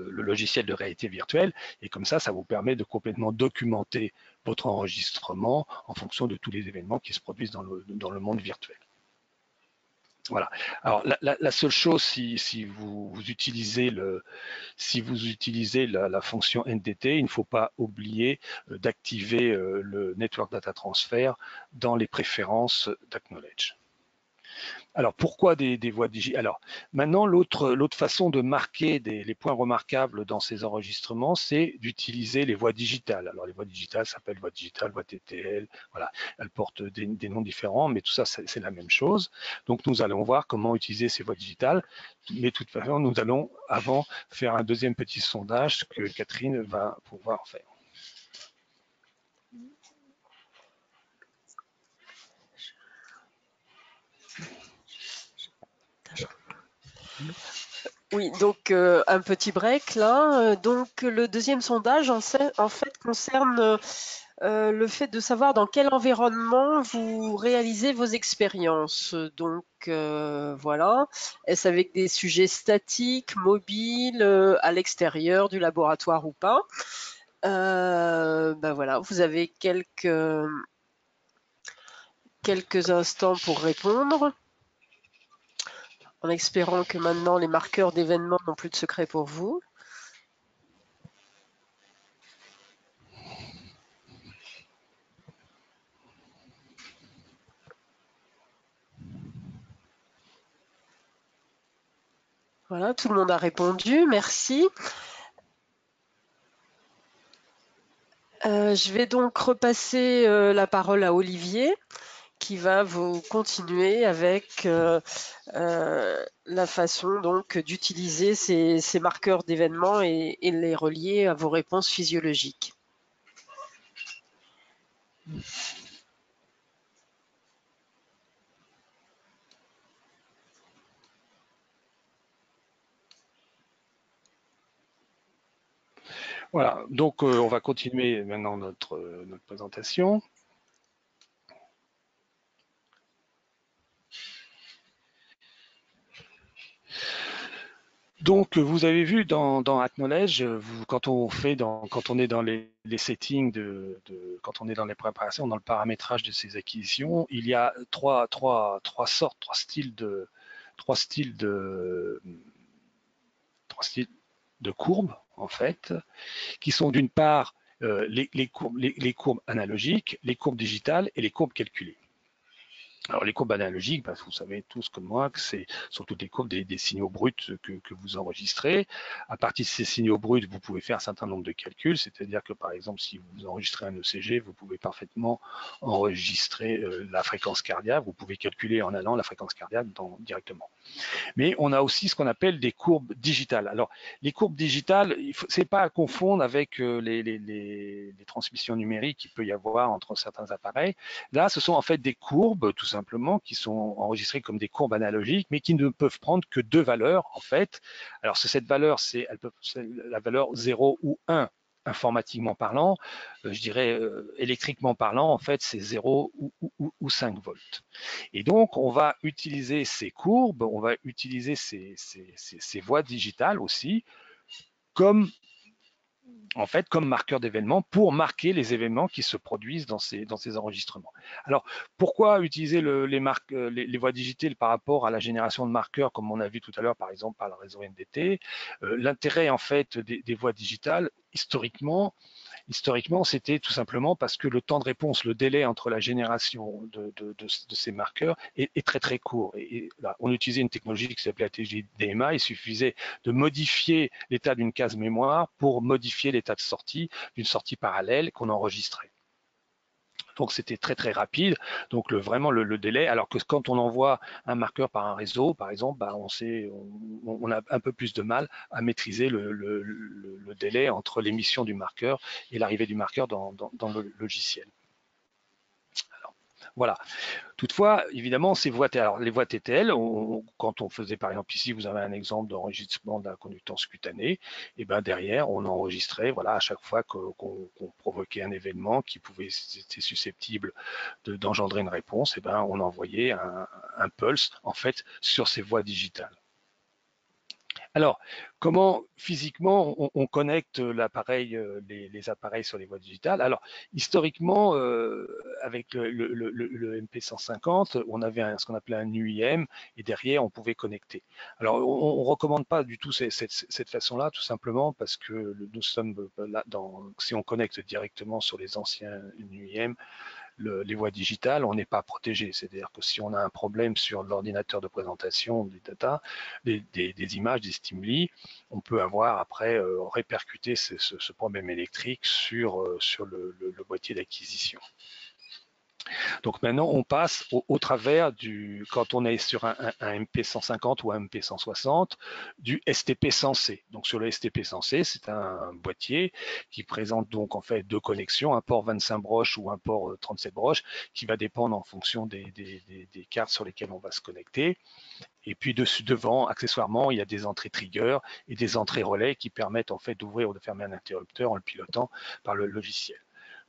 logiciel de réalité virtuelle, et comme ça vous permet de complètement documenter votre enregistrement en fonction de tous les événements qui se produisent dans le monde virtuel. Voilà. Alors la seule chose, si vous utilisez la fonction NDT, il ne faut pas oublier d'activer le Network Data Transfer dans les préférences d'Acknowledge. Alors, pourquoi des voix digitales? Alors, maintenant, l'autre façon de marquer les points remarquables dans ces enregistrements, c'est d'utiliser les voix digitales. Alors, les voix digitales s'appellent voix digitale, voix TTL, voilà. Elles portent des noms différents, mais tout ça, c'est la même chose. Donc, nous allons voir comment utiliser ces voix digitales. Mais de toute façon, nous allons avant faire un deuxième petit sondage que Catherine va pouvoir faire. Oui, donc un petit break là. Donc le deuxième sondage en fait concerne le fait de savoir dans quel environnement vous réalisez vos expériences. Donc voilà, est-ce avec des sujets statiques, mobiles, à l'extérieur du laboratoire ou pas? Ben voilà, vous avez quelques instants pour répondre, en espérant que maintenant les marqueurs d'événements n'ont plus de secret pour vous. Voilà, tout le monde a répondu, merci. Je vais donc repasser la parole à Olivier qui va vous continuer avec la façon donc d'utiliser ces marqueurs d'événements et les relier à vos réponses physiologiques. Voilà, donc on va continuer maintenant notre présentation. Donc, vous avez vu dans Acknowledge, quand on est dans les settings quand on est dans les préparations, dans le paramétrage de ces acquisitions, il y a trois styles de, trois styles de courbes, en fait, qui sont d'une part les courbes analogiques, les courbes digitales et les courbes calculées. Alors les courbes analogiques, parce que vous savez tous comme moi que c'est sont toutes les courbes des signaux bruts que vous enregistrez. À partir de ces signaux bruts, vous pouvez faire un certain nombre de calculs, c'est-à-dire que par exemple, si vous enregistrez un ECG, vous pouvez parfaitement enregistrer la fréquence cardiaque, vous pouvez calculer en allant la fréquence cardiaque directement. Mais on a aussi ce qu'on appelle des courbes digitales. Alors, les courbes digitales, c'est pas à confondre avec les transmissions numériques qu'il peut y avoir entre certains appareils. Là, ce sont en fait des courbes, tout simplement, qui sont enregistrées comme des courbes analogiques, mais qui ne peuvent prendre que deux valeurs, en fait. Alors, cette valeur, c'est la valeur 0 ou 1 informatiquement parlant, je dirais électriquement parlant, en fait, c'est 0 ou 5 volts. Et donc, on va utiliser ces courbes, on va utiliser ces voies digitales aussi comme en fait comme marqueur d'événements pour marquer les événements qui se produisent dans ces enregistrements. Alors, pourquoi utiliser les voies digitales par rapport à la génération de marqueurs, comme on a vu tout à l'heure, par exemple, par le réseau NDT? L'intérêt, en fait, des voies digitales, historiquement, c'était tout simplement parce que le temps de réponse, le délai entre la génération de ces marqueurs est très très court. Et là, on utilisait une technologie qui s'appelait la technologie DMA. Il suffisait de modifier l'état d'une case mémoire pour modifier l'état de sortie d'une sortie parallèle qu'on enregistrait. Donc c'était très très rapide. Donc vraiment le délai, alors que quand on envoie un marqueur par un réseau, par exemple, bah, on a un peu plus de mal à maîtriser le délai entre l'émission du marqueur et l'arrivée du marqueur dans le logiciel. Alors, voilà. Toutefois, évidemment, alors, les voies TTL, quand on faisait par exemple ici, vous avez un exemple d'enregistrement de la conductance cutanée, et ben derrière, on enregistrait, voilà, à chaque fois qu'on provoquait un événement qui pouvait être susceptible d'engendrer une réponse, et ben on envoyait un pulse en fait sur ces voies digitales. Alors, comment physiquement on connecte l'appareil, les appareils sur les voies digitales? Alors, historiquement, avec le MP150, on avait ce qu'on appelait un UIM et derrière on pouvait connecter. Alors, on ne recommande pas du tout cette façon-là, tout simplement parce que nous sommes là si on connecte directement sur les anciens UIM, les voies digitales, on n'est pas protégé. C'est-à-dire que si on a un problème sur l'ordinateur de présentation des data, des images, des stimuli, on peut avoir après répercuté ce problème électrique sur le boîtier d'acquisition. Donc maintenant, on passe au travers du, quand on est sur un MP150 ou un MP160, du STP100C. Donc sur le STP100C, c'est un boîtier qui présente donc en fait deux connexions, un port 25 broches ou un port 37 broches, qui va dépendre en fonction des cartes sur lesquelles on va se connecter. Et puis devant, accessoirement, il y a des entrées trigger et des entrées relais qui permettent en fait d'ouvrir ou de fermer un interrupteur en le pilotant par le logiciel.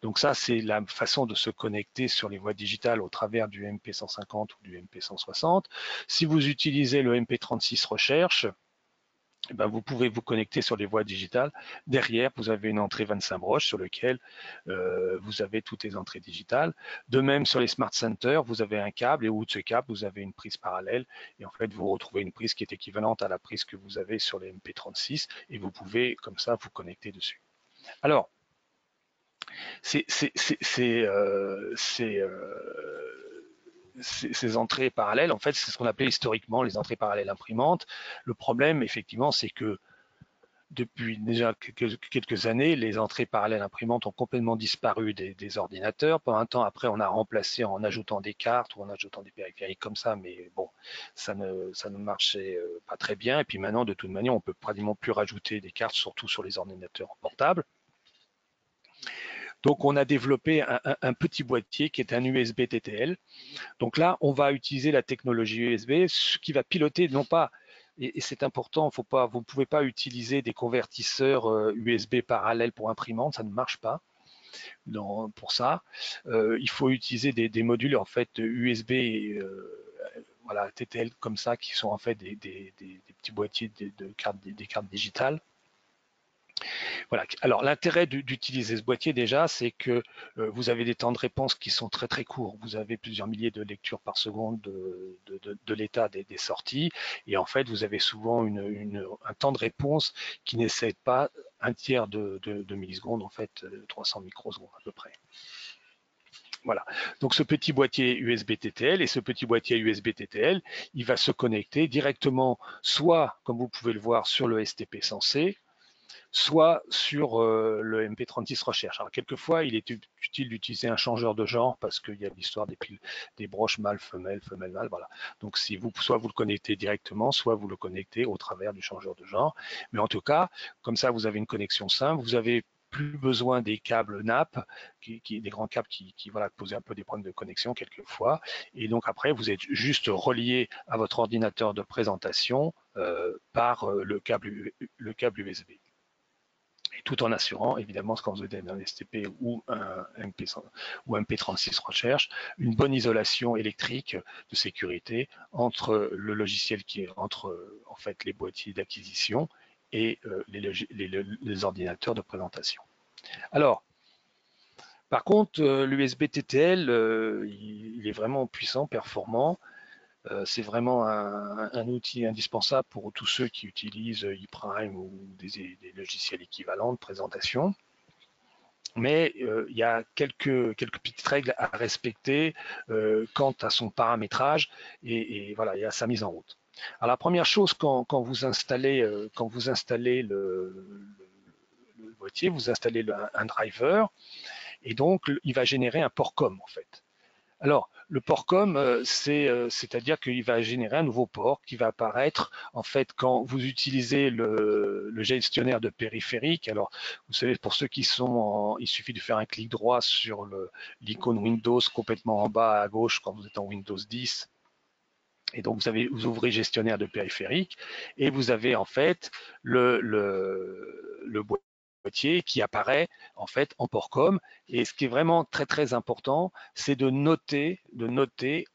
Donc ça, c'est la façon de se connecter sur les voies digitales au travers du MP150 ou du MP160. Si vous utilisez le MP36 Recherche, eh ben vous pouvez vous connecter sur les voies digitales. Derrière, vous avez une entrée 25 broches sur laquelle vous avez toutes les entrées digitales. De même, sur les Smart Center, vous avez un câble et au bout de ce câble, vous avez une prise parallèle. Et en fait, vous retrouvez une prise qui est équivalente à la prise que vous avez sur les MP36 et vous pouvez, comme ça, vous connecter dessus. Alors, c'est ces entrées parallèles, en fait, c'est ce qu'on appelait historiquement les entrées parallèles imprimantes. Le problème, effectivement, c'est que depuis déjà quelques années, les entrées parallèles imprimantes ont complètement disparu des ordinateurs. Pendant un temps, après, on a remplacé en ajoutant des cartes ou en ajoutant des périphériques comme ça, mais bon, ça ne marchait pas très bien. Et puis maintenant, de toute manière, on peut pratiquement plus rajouter des cartes, surtout sur les ordinateurs portables. Donc, on a développé un petit boîtier qui est un USB TTL. Donc là, on va utiliser la technologie USB, ce qui va piloter non pas, et c'est important, vous ne pouvez pas utiliser des convertisseurs USB parallèles pour imprimante, ça ne marche pas. Pour ça, il faut utiliser des modules en fait USB voilà, TTL comme ça, qui sont en fait des petits boîtiers des cartes digitales. Voilà. Alors l'intérêt d'utiliser ce boîtier déjà, c'est que vous avez des temps de réponse qui sont très très courts. Vous avez plusieurs milliers de lectures par seconde de l'état des sorties, et en fait vous avez souvent un temps de réponse qui n'excède pas un tiers de millisecondes, en fait 300 microsecondes à peu près. Voilà. Donc ce petit boîtier USB TTL et ce petit boîtier USB TTL, il va se connecter directement, soit comme vous pouvez le voir sur le STP100C, soit sur le MP36 Recherche. Alors quelquefois, il est utile d'utiliser un changeur de genre parce qu'il y a l'histoire des broches mâle-femelle, femelle-mâle, voilà. Donc si soit vous le connectez directement, soit vous le connectez au travers du changeur de genre. Mais en tout cas, comme ça, vous avez une connexion simple, vous avez plus besoin des câbles NAP, des grands câbles qui voilà, posaient un peu des problèmes de connexion quelquefois. Et donc après, vous êtes juste relié à votre ordinateur de présentation par le câble USB. Et tout en assurant, évidemment, quand vous êtes un STP ou un MP36 Recherche, une bonne isolation électrique de sécurité entre le logiciel qui est entre en fait les boîtiers d'acquisition et les ordinateurs de présentation. Alors, par contre, l'USB TTL, il est vraiment puissant, performant. C'est vraiment un outil indispensable pour tous ceux qui utilisent ePrime ou des logiciels équivalents de présentation. Mais il y a quelques petites règles à respecter quant à son paramétrage et voilà, et à sa mise en route. Alors la première chose, quand vous installez le boîtier, vous installez un driver et donc il va générer un port COM en fait. Alors, le port COM, c'est-à-dire qu'il va générer un nouveau port qui va apparaître en fait quand vous utilisez le gestionnaire de périphérique. Alors, vous savez, pour ceux qui sont il suffit de faire un clic droit sur l'icône Windows complètement en bas à gauche quand vous êtes en Windows 10. Et donc, vous ouvrez gestionnaire de périphérique et vous avez en fait le boîtier qui apparaît en fait en port COM. Et ce qui est vraiment très très important, c'est de noter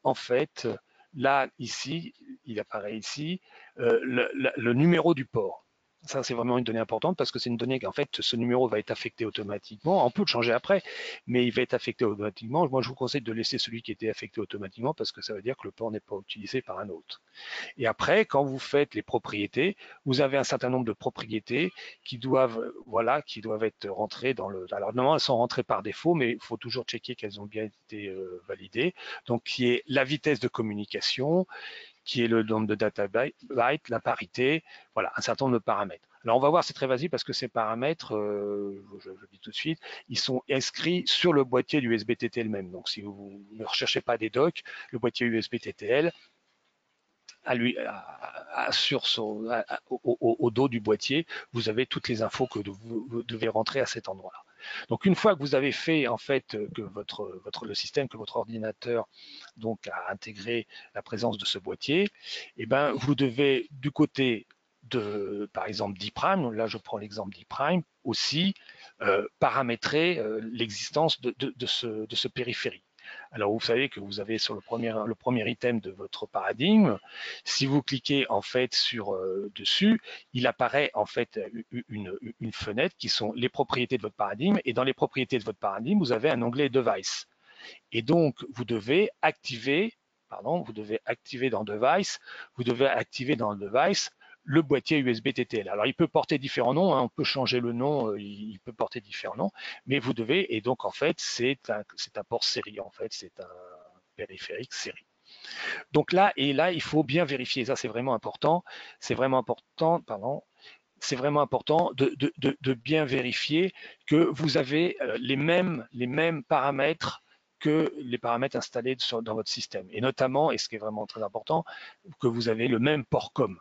en fait là ici, il apparaît ici le numéro du port. Ça, c'est vraiment une donnée importante parce que c'est une donnée qu'en fait, ce numéro va être affecté automatiquement. On peut le changer après, mais il va être affecté automatiquement. Moi, je vous conseille de laisser celui qui était affecté automatiquement parce que ça veut dire que le port n'est pas utilisé par un autre. Et après, quand vous faites les propriétés, vous avez un certain nombre de propriétés qui doivent, voilà, qui doivent être rentrées dans le. Alors normalement, elles sont rentrées par défaut, mais il faut toujours checker qu'elles ont bien été validées. Donc, qui est la vitesse de communication, qui est le nombre de data bytes, la parité, voilà, un certain nombre de paramètres. Alors on va voir, c'est très facile parce que ces paramètres, je le dis tout de suite, ils sont inscrits sur le boîtier du USB TTL même. Donc si vous ne recherchez pas des docs, le boîtier USB TTL, au dos du boîtier, vous avez toutes les infos que vous devez rentrer à cet endroit-là. Donc une fois que vous avez fait en fait que le système, que votre ordinateur donc a intégré la présence de ce boîtier, et ben vous devez du côté de par exemple d'E-Prime, là je prends l'exemple d'E-Prime aussi, paramétrer l'existence de ce périphérique. Alors vous savez que vous avez sur le premier item de votre paradigme, si vous cliquez en fait sur dessus, il apparaît en fait une fenêtre qui sont les propriétés de votre paradigme, et dans les propriétés de votre paradigme, vous avez un onglet Device. Et donc vous devez activer dans Device, vous devez activer dans le Device le boîtier USB TTL. Alors il peut porter différents noms, hein, on peut changer le nom, il peut porter différents noms, mais vous devez, et donc en fait c'est un port série, en fait c'est un périphérique série. Donc là, il faut bien vérifier, ça c'est vraiment important, c'est vraiment important de bien vérifier que vous avez les mêmes paramètres que les paramètres installés dans votre système. Et notamment, et ce qui est vraiment très important, que vous avez le même port COM.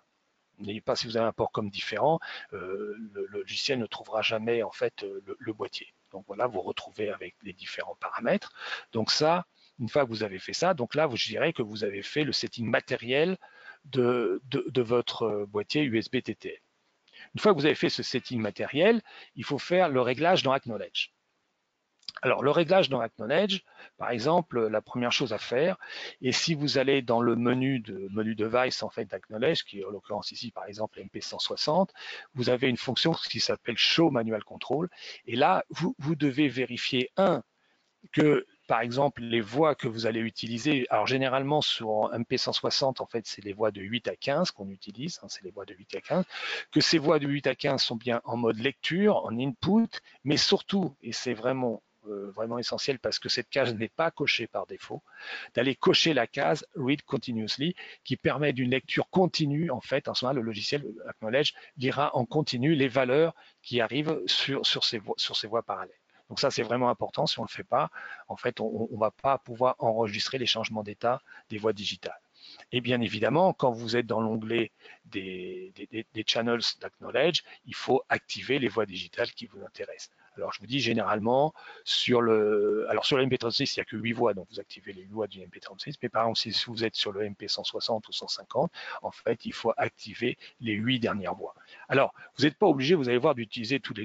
N'ayez pas, si vous avez un port COM différent, le logiciel ne trouvera jamais en fait le boîtier. Donc voilà, vous retrouvez avec les différents paramètres. Donc ça, une fois que vous avez fait ça, donc là, je dirais que vous avez fait le setting matériel de votre boîtier USB TTL. Une fois que vous avez fait ce setting matériel, il faut faire le réglage dans Acknowledge. Alors, le réglage dans Acknowledge, par exemple, la première chose à faire, et si vous allez dans le menu device en fait d'Acknowledge, qui est en l'occurrence ici par exemple MP160, vous avez une fonction qui s'appelle Show Manual Control, et là, vous devez vérifier, que par exemple les voies que vous allez utiliser, alors généralement sur MP160 en fait c'est les voies de 8 à 15 qu'on utilise, hein, c'est les voies de 8 à 15, que ces voies de 8 à 15 sont bien en mode lecture, en input, mais surtout, et c'est vraiment essentiel parce que cette case n'est pas cochée par défaut, d'aller cocher la case Read Continuously qui permet d'une lecture continue. En fait, en ce moment, le logiciel Acknowledge lira en continu les valeurs qui arrivent sur ces voies parallèles. Donc ça, c'est vraiment important. Si on ne le fait pas, en fait, on ne va pas pouvoir enregistrer les changements d'état des voies digitales. Et bien évidemment, quand vous êtes dans l'onglet des channels d'Acknowledge, il faut activer les voies digitales qui vous intéressent. Alors je vous dis généralement sur le MP36, il n'y a que 8 voies, donc vous activez les 8 voies du MP36, mais par exemple si vous êtes sur le MP160 ou 150, en fait il faut activer les 8 dernières voies. Alors vous n'êtes pas obligé, vous allez voir, d'utiliser toutes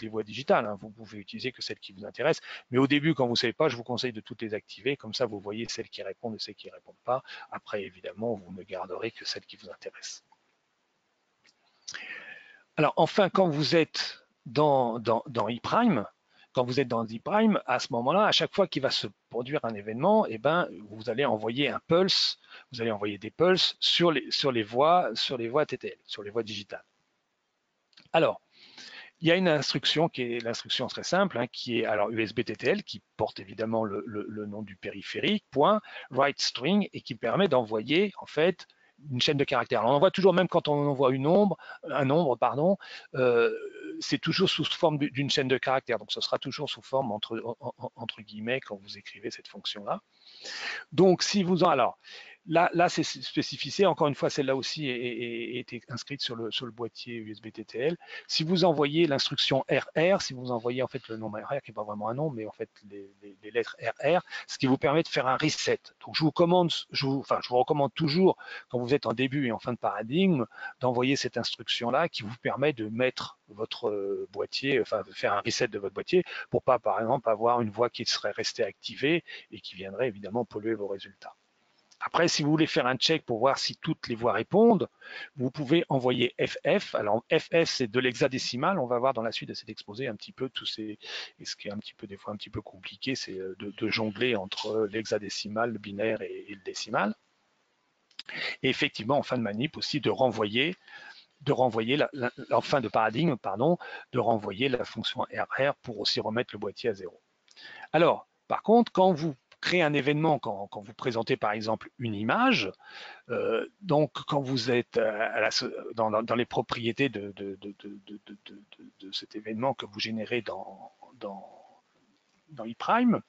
les voies digitales, hein. Vous pouvez utiliser que celles qui vous intéressent, mais au début quand vous ne savez pas, je vous conseille de toutes les activer, comme ça vous voyez celles qui répondent et celles qui ne répondent pas. Après évidemment vous ne garderez que celles qui vous intéressent. Alors enfin, quand vous êtes dans ePrime, à ce moment-là, à chaque fois qu'il va se produire un événement, eh ben, vous allez envoyer un pulse, vous allez envoyer des pulses sur les voies TTL, sur les voies digitales. Alors, il y a une instruction qui est l'instruction très simple, hein, qui est alors USB TTL, qui porte évidemment le nom du périphérique, point, write string, et qui permet d'envoyer en fait une chaîne de caractères. Alors, on envoie toujours, même quand on envoie un nombre, c'est toujours sous forme d'une chaîne de caractères. Donc, ce sera toujours sous forme entre guillemets quand vous écrivez cette fonction-là. Donc, si vous en... Alors, là c'est spécifié. Encore une fois, celle-là aussi est inscrite sur le boîtier USB TTL. Si vous envoyez l'instruction RR, si vous envoyez en fait le nombre RR, qui n'est pas vraiment un nom, mais en fait les lettres RR, ce qui vous permet de faire un reset. Donc, je vous recommande toujours, quand vous êtes en début et en fin de paradigme, d'envoyer cette instruction-là qui vous permet de mettre votre boîtier, enfin de faire un reset de votre boîtier pour pas, par exemple, avoir une voie qui serait restée activée et qui viendrait évidemment polluer vos résultats. Après, si vous voulez faire un check pour voir si toutes les voies répondent, vous pouvez envoyer FF. Alors, FF, c'est de l'hexadécimal. On va voir dans la suite de cet exposé un petit peu et ce qui est un petit peu, des fois, un petit peu compliqué, c'est de jongler entre l'hexadécimal, le binaire et le décimal. Et effectivement, en fin de manip aussi, de renvoyer en fin de paradigme, de renvoyer la fonction RR pour aussi remettre le boîtier à zéro. Alors, par contre, quand vous créer un événement quand vous présentez par exemple une image. Donc, quand vous êtes dans les propriétés de cet événement que vous générez dans ePrime,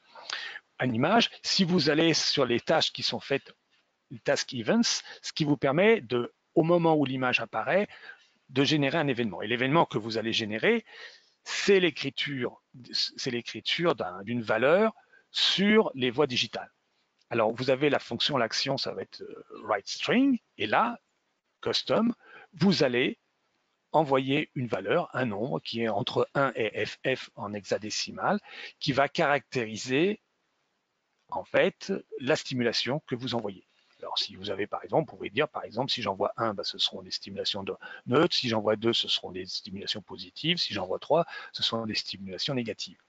une image, si vous allez sur les tâches qui sont faites, les task events, ce qui vous permet de, au moment où l'image apparaît, de générer un événement. Et l'événement que vous allez générer, c'est l'écriture d'une valeur sur les voies digitales. Alors, vous avez la fonction, l'action, ça va être write string, et là, custom, vous allez envoyer une valeur, un nombre qui est entre 1 et FF en hexadécimal, qui va caractériser en fait la stimulation que vous envoyez. Alors, si vous avez, par exemple, vous pouvez dire, par exemple, si j'envoie 1, ce seront des stimulations neutres, si j'envoie 2, ce seront des stimulations positives, si j'envoie 3, ce seront des stimulations négatives.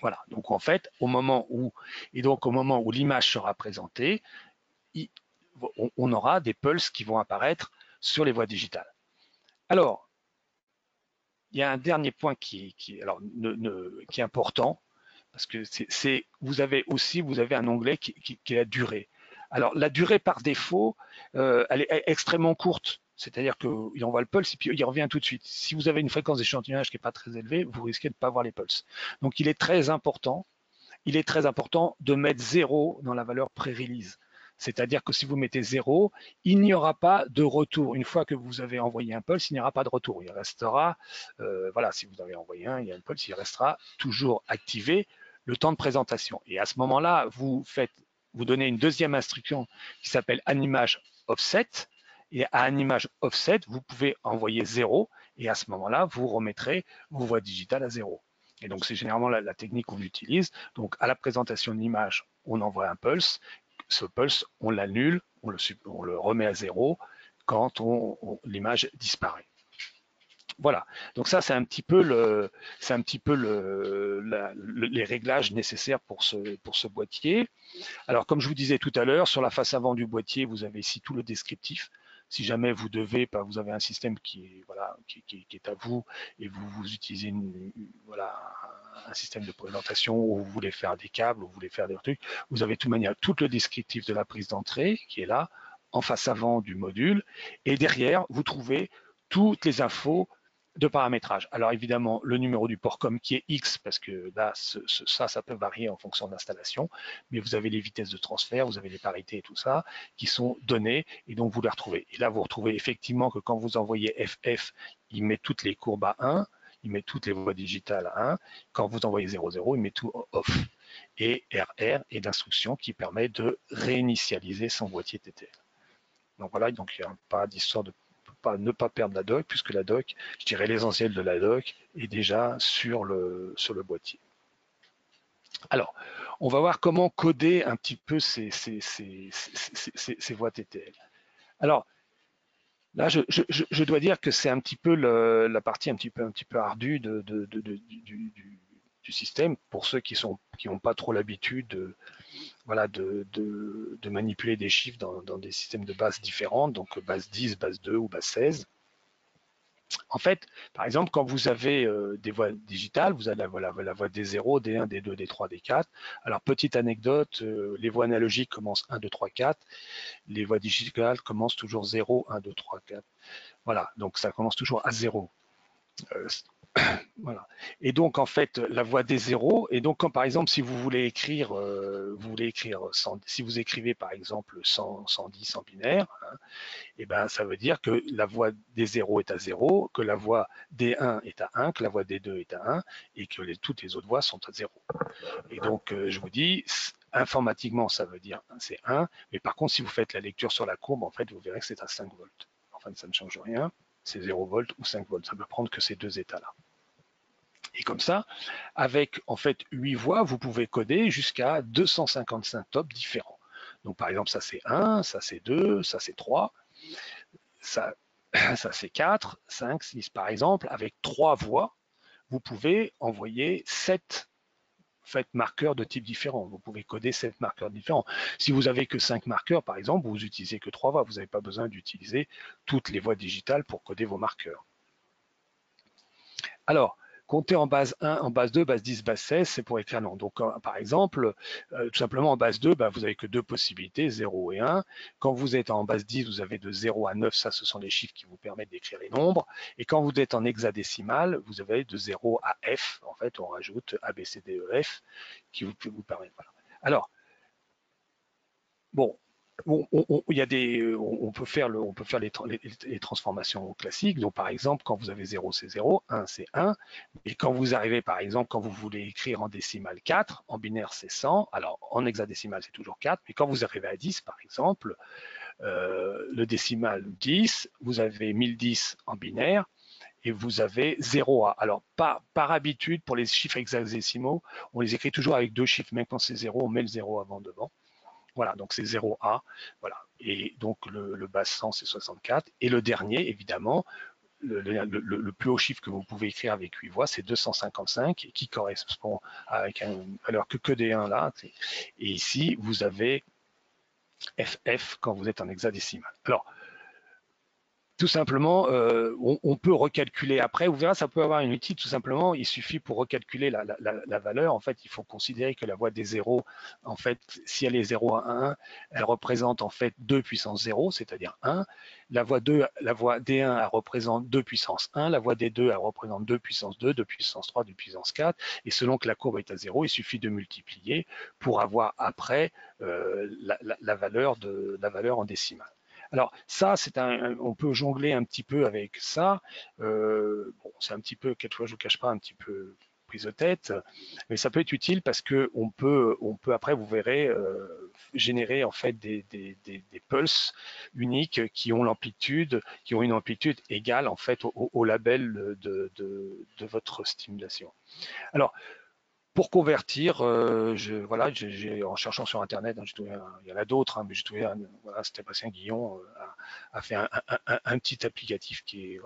Voilà, donc en fait, au moment où l'image sera présentée, on aura des pulses qui vont apparaître sur les voies digitales. Alors, il y a un dernier point qui est important, parce que vous avez un onglet qui est la durée. Alors, la durée par défaut, elle est extrêmement courte. C'est-à-dire qu'il envoie le pulse et puis il revient tout de suite. Si vous avez une fréquence d'échantillonnage qui n'est pas très élevée, vous risquez de ne pas voir les pulses. Donc, il est très important de mettre 0 dans la valeur pré-release. C'est-à-dire que si vous mettez 0, il n'y aura pas de retour. Une fois que vous avez envoyé un pulse, il n'y aura pas de retour. Il restera, voilà, si vous avez envoyé il y a un pulse, il restera toujours activé le temps de présentation. Et à ce moment-là, vous donnez une deuxième instruction qui s'appelle animage offset. Et à animage offset, vous pouvez envoyer 0 et à ce moment-là, vous remettrez vos voies digitales à 0. Et donc, c'est généralement la technique qu'on utilise. Donc, à la présentation de l'image, on envoie un pulse. Ce pulse, on l'annule, on le remet à 0 quand l'image disparaît. Voilà. Donc ça, c'est un petit peu les réglages nécessaires pour ce boîtier. Alors, comme je vous disais tout à l'heure, sur la face avant du boîtier, vous avez ici tout le descriptif. Si jamais vous avez un système qui est à vous et vous utilisez un système de présentation où vous voulez faire des câbles, où vous voulez faire des trucs, vous avez de toute manière tout le descriptif de la prise d'entrée qui est là, en face avant du module. Et derrière, vous trouvez toutes les infos de paramétrage. Alors évidemment, le numéro du port com qui est X, parce que là, ça peut varier en fonction de l'installation, mais vous avez les vitesses de transfert, vous avez les parités et tout ça, qui sont données, et donc vous les retrouvez. Et là, vous retrouvez effectivement que quand vous envoyez FF, il met toutes les courbes à 1, il met toutes les voies digitales à 1, quand vous envoyez 00, il met tout off. Et RR est l'instruction qui permet de réinitialiser son boîtier TTL. Donc voilà, donc il n'y a pas d'histoire de ne pas perdre la doc, puisque la doc, je dirais l'essentiel de la doc, est déjà sur le boîtier. Alors, on va voir comment coder un petit peu ces voies TTL. Alors, là, je dois dire que c'est un petit peu la partie un petit peu ardue du système pour ceux qui n'ont pas trop l'habitude de manipuler des chiffres dans des systèmes de base différentes, donc base 10, base 2 ou base 16. En fait, par exemple, quand vous avez des voies digitales, vous avez la voie D0, D1, D2, D3, D4. Alors, petite anecdote, les voies analogiques commencent 1, 2, 3, 4. Les voies digitales commencent toujours 0, 1, 2, 3, 4. Voilà, donc ça commence toujours à 0. Voilà. Et donc, en fait, la voie des zéros, et donc, quand par exemple, si vous voulez écrire, si vous écrivez par exemple 100, 110 en binaire, hein, et ben, ça veut dire que la voie des zéros est à 0, que la voie des 1 est à 1, que la voie des 2 est à 1, et que toutes les autres voies sont à 0. Et donc, je vous dis, informatiquement, ça veut dire c'est 1, mais par contre, si vous faites la lecture sur la courbe, en fait, vous verrez que c'est à 5 volts. Enfin, ça ne change rien, c'est 0 volts ou 5 volts. Ça peut prendre que ces deux états-là. Et comme ça, avec en fait 8 voies, vous pouvez coder jusqu'à 255 tops différents. Donc par exemple, ça c'est 1, ça c'est 2, ça c'est 3, ça c'est 4, 5, 6 par exemple. Avec 3 voies, vous pouvez envoyer 7 marqueurs de type différents. Vous pouvez coder 7 marqueurs différents. Si vous n'avez que 5 marqueurs, par exemple, vous n'utilisez que 3 voies. Vous n'avez pas besoin d'utiliser toutes les voies digitales pour coder vos marqueurs. Alors, Compter en base 1, en base 2, base 10, base 16, c'est pour écrire non. Donc, par exemple, tout simplement en base 2, bah, vous avez que deux possibilités, 0 et 1. Quand vous êtes en base 10, vous avez de 0 à 9, ça ce sont les chiffres qui vous permettent d'écrire les nombres. Et quand vous êtes en hexadécimal, vous avez de 0 à F. En fait, on rajoute A, B, C, D, E, F qui vous permet. Voilà. Alors, bon, il y a on peut faire, les transformations classiques. Donc, par exemple, quand vous avez 0, c'est 0, 1, c'est 1. Et quand vous arrivez, par exemple, quand vous voulez écrire en décimale 4, en binaire, c'est 100. Alors, en hexadécimal, c'est toujours 4. Mais quand vous arrivez à 10, par exemple, le décimal 10, vous avez 1010 en binaire et vous avez 0A. Alors, par habitude, pour les chiffres hexadécimaux, on les écrit toujours avec deux chiffres. Même quand c'est 0, on met le 0 avant devant. Voilà, donc c'est 0A. Voilà. Et donc le bas 100, c'est 64. Et le dernier, évidemment, le plus haut chiffre que vous pouvez écrire avec 8 voix, c'est 255, qui correspond avec une valeur que des 1 là. Et ici, vous avez FF quand vous êtes en hexadécimal. Alors, tout simplement, on peut recalculer après. Vous verrez, ça peut avoir une utilité. Tout simplement, il suffit pour recalculer la valeur. En fait, il faut considérer que la voie des zéros, en fait, si elle est 0 à 1, elle représente en fait 2 puissance 0, c'est-à-dire 1. La voie D1, elle représente 2 puissance 1. La voie D2, elle représente 2 puissance 2, 2 puissance 3, 2 puissance 4. Et selon que la courbe est à 0, il suffit de multiplier pour avoir après la valeur en décimale. Alors ça, on peut jongler un petit peu avec ça. Bon, c'est un petit peu, quelquefois, je vous cache pas, un petit peu prise de tête, mais ça peut être utile parce que on peut après, vous verrez, générer en fait des pulses uniques qui ont une amplitude égale en fait au label de votre stimulation. Alors, pour convertir, voilà, en cherchant sur Internet, hein, il y en a d'autres, hein, mais j'ai trouvé, voilà, Sébastien Guillon a fait un petit applicatif qui est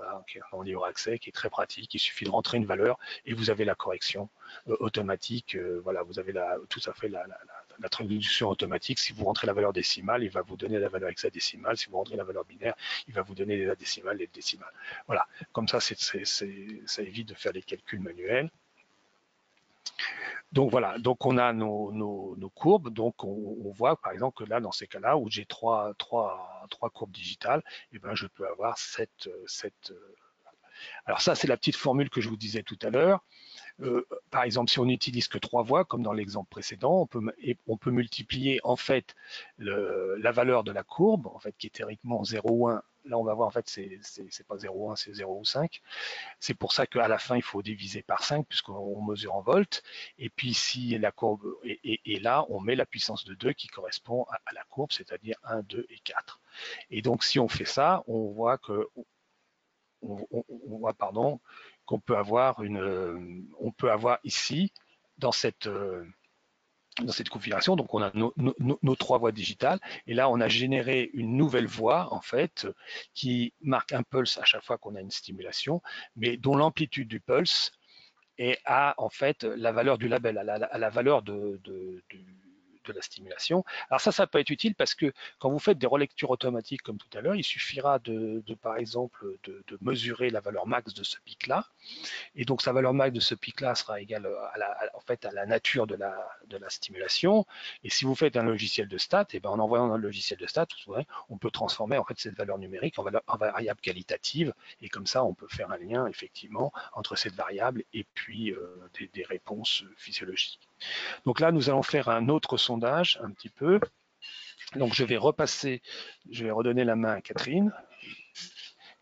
en libre accès, qui est très pratique. Il suffit de rentrer une valeur et vous avez la correction automatique. Voilà, vous avez tout à fait la traduction automatique. Si vous rentrez la valeur décimale, il va vous donner la valeur hexadécimale. Si vous rentrez la valeur binaire, il va vous donner la décimale et le décimal. Voilà, comme ça, ça évite de faire des calculs manuels. Donc voilà, donc on a nos courbes, donc on voit par exemple que là, dans ces cas-là, où j'ai trois courbes digitales, et ben, je peux avoir cette. Alors ça, c'est la petite formule que je vous disais tout à l'heure. Par exemple, si on n'utilise que 3 voies, comme dans l'exemple précédent, on peut multiplier en fait la valeur de la courbe, en fait, qui est théoriquement 0 ou 1. Là, on va voir, en fait, c'est pas 0 ou 1, c'est 0 ou 5. C'est pour ça qu'à la fin, il faut diviser par 5, puisqu'on mesure en volts. Et puis, si la courbe est là, on met la puissance de 2 qui correspond à la courbe, c'est-à-dire 1, 2 et 4. Et donc, si on fait ça, on voit pardon, qu'on peut avoir on peut avoir ici, dans cette configuration, donc on a nos 3 voies digitales, et là on a généré une nouvelle voie en fait qui marque un pulse à chaque fois qu'on a une stimulation, mais dont l'amplitude du pulse est à en fait la valeur du label, à la valeur de la stimulation. Alors ça peut être utile parce que quand vous faites des relectures automatiques comme tout à l'heure, il suffira par exemple de mesurer la valeur max de ce pic-là, et donc sa valeur max de ce pic-là sera égale en fait, à la nature de la stimulation. Et si vous faites un logiciel de stats, et ben en envoyant un logiciel de stats, on peut transformer en fait cette valeur numérique en variable qualitative. Et comme ça, on peut faire un lien effectivement entre cette variable et puis des réponses physiologiques. Donc là, nous allons faire un autre sondage un petit peu. Donc je vais redonner la main à Catherine.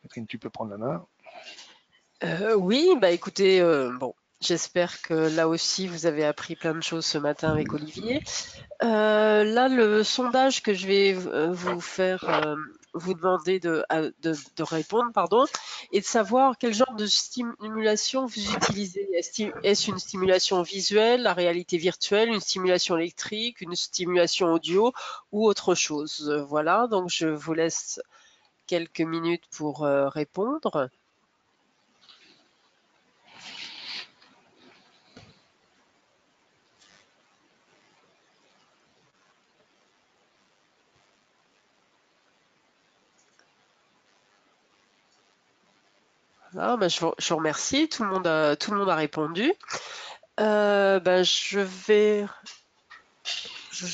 Catherine, tu peux prendre la main. Oui, bah écoutez, bon, j'espère que là aussi vous avez appris plein de choses ce matin avec Olivier. Là, le sondage que je vais vous faire, vous demander de répondre, pardon, et de savoir quel genre de stimulation vous utilisez. Est-ce une stimulation visuelle, la réalité virtuelle, une stimulation électrique, une stimulation audio ou autre chose? Voilà, donc je vous laisse quelques minutes pour répondre. Ah, je vous remercie. Tout le monde a répondu. Ben, je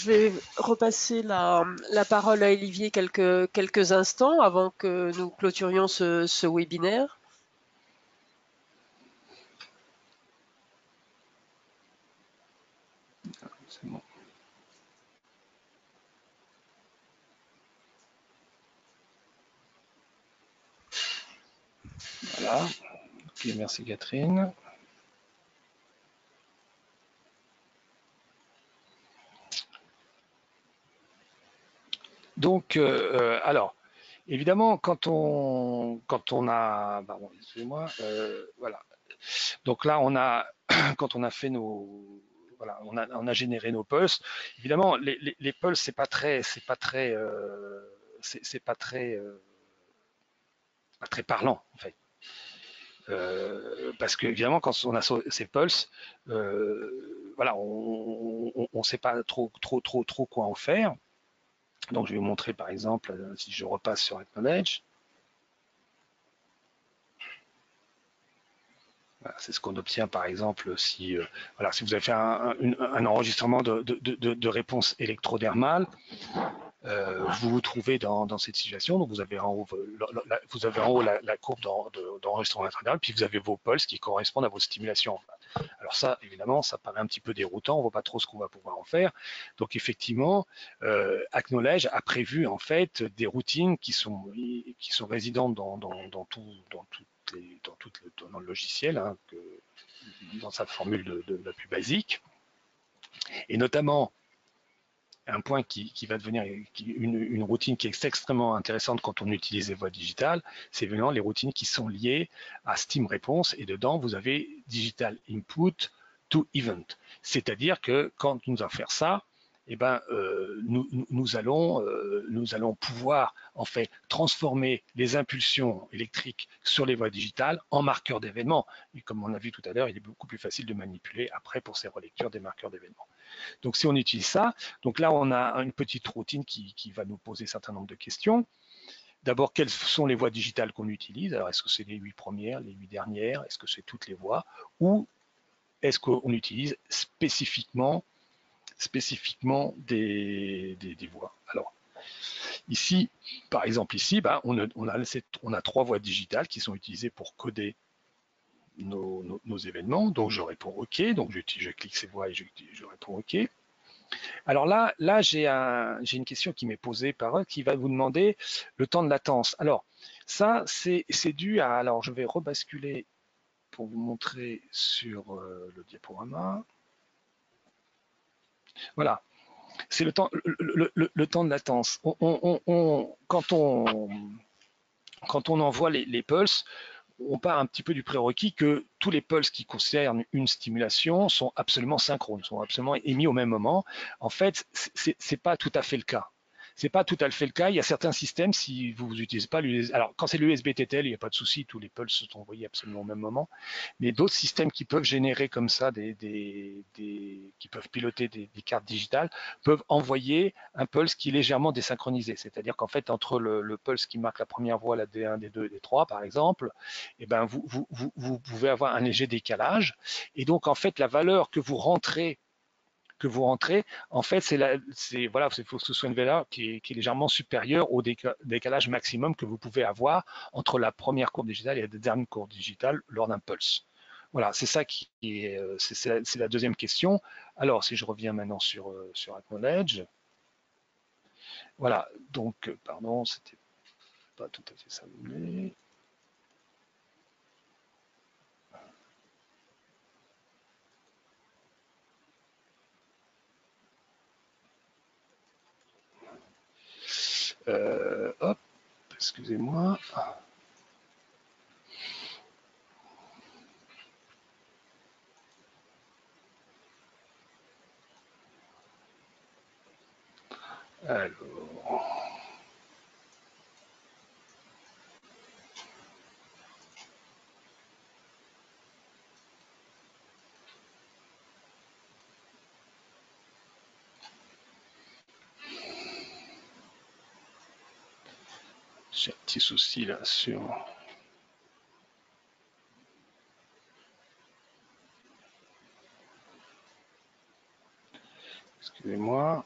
vais repasser la parole à Olivier quelques instants avant que nous clôturions ce webinaire. C'est bon. Voilà. Ok, merci Catherine. Donc, alors, évidemment, quand on a, pardon, excusez-moi, voilà. Donc là, quand on a fait voilà, on a généré nos pulses. Évidemment, les pulses, c'est pas très parlant en fait. Parce que évidemment, quand on a ces pulses, voilà, on ne sait pas trop quoi en faire. Donc, je vais vous montrer par exemple, si je repasse sur Acknowledge. Voilà, c'est ce qu'on obtient par exemple si, voilà, si vous avez fait un enregistrement de réponse électrodermale, vous vous trouvez dans cette situation. Donc vous avez en haut, la courbe d'enregistrement intradermal, puis vous avez vos pulses qui correspondent à vos stimulations. Alors ça, évidemment, ça paraît un petit peu déroutant, on ne voit pas trop ce qu'on va pouvoir en faire. Donc effectivement, Acknowledge a prévu en fait des routines qui sont résidentes dans le logiciel, hein, dans sa formule de la plus basique, et notamment un point qui va devenir une routine qui est extrêmement intéressante quand on utilise les voies digitales, c'est vraiment les routines qui sont liées à Steam Response, et dedans vous avez Digital Input to Event. C'est-à-dire que quand nous allons faire ça, eh ben, nous allons pouvoir en fait transformer les impulsions électriques sur les voies digitales en marqueurs d'événements. Et comme on a vu tout à l'heure, il est beaucoup plus facile de manipuler après pour ces relectures des marqueurs d'événements. Donc si on utilise ça, donc là on a une petite routine qui va nous poser un certain nombre de questions. D'abord, quelles sont les voies digitales qu'on utilise? Alors, est-ce que c'est les 8 premières, les 8 dernières? Est-ce que c'est toutes les voies? Ou est-ce qu'on utilise spécifiquement des voies? Alors, ici, par exemple, ici, ben, on a 3 voies digitales qui sont utilisées pour coder nos événements. Donc, je réponds OK. Donc, je clique ces voies et je réponds OK. Alors là j'ai une question qui m'est posée par eux qui va vous demander le temps de latence. Alors, ça, c'est dû à. Alors, je vais rebasculer pour vous montrer sur le diaporama. Voilà, c'est le temps de latence. Quand on envoie les pulses, on part un petit peu du prérequis que tous les pulses qui concernent une stimulation sont absolument synchrones, sont absolument émis au même moment. En fait, c'est pas tout à fait le cas. C'est pas tout à fait le cas. Il y a certains systèmes, si vous n'utilisez pas l'USB, alors quand c'est l'USB TTL, il n'y a pas de souci, tous les pulses sont envoyés absolument au même moment. Mais d'autres systèmes qui peuvent générer comme ça qui peuvent piloter des cartes digitales peuvent envoyer un pulse qui est légèrement désynchronisé. C'est-à-dire qu'en fait, entre le pulse qui marque la première voie, la D1, D2 et D3 par exemple, eh ben vous pouvez avoir un léger décalage. Et donc en fait, la valeur que vous rentrez, en fait, voilà, il faut que ce soit une valeur qui est légèrement supérieure au décalage maximum que vous pouvez avoir entre la première courbe digitale et la dernière courbe digitale lors d'un pulse. Voilà, c'est ça qui est, c'est la deuxième question. Alors, si je reviens maintenant sur Acknowledge, voilà, donc, pardon, c'était pas tout à fait ça. Hop, excusez-moi. Alors, j'ai un petit souci là sur. Excusez-moi.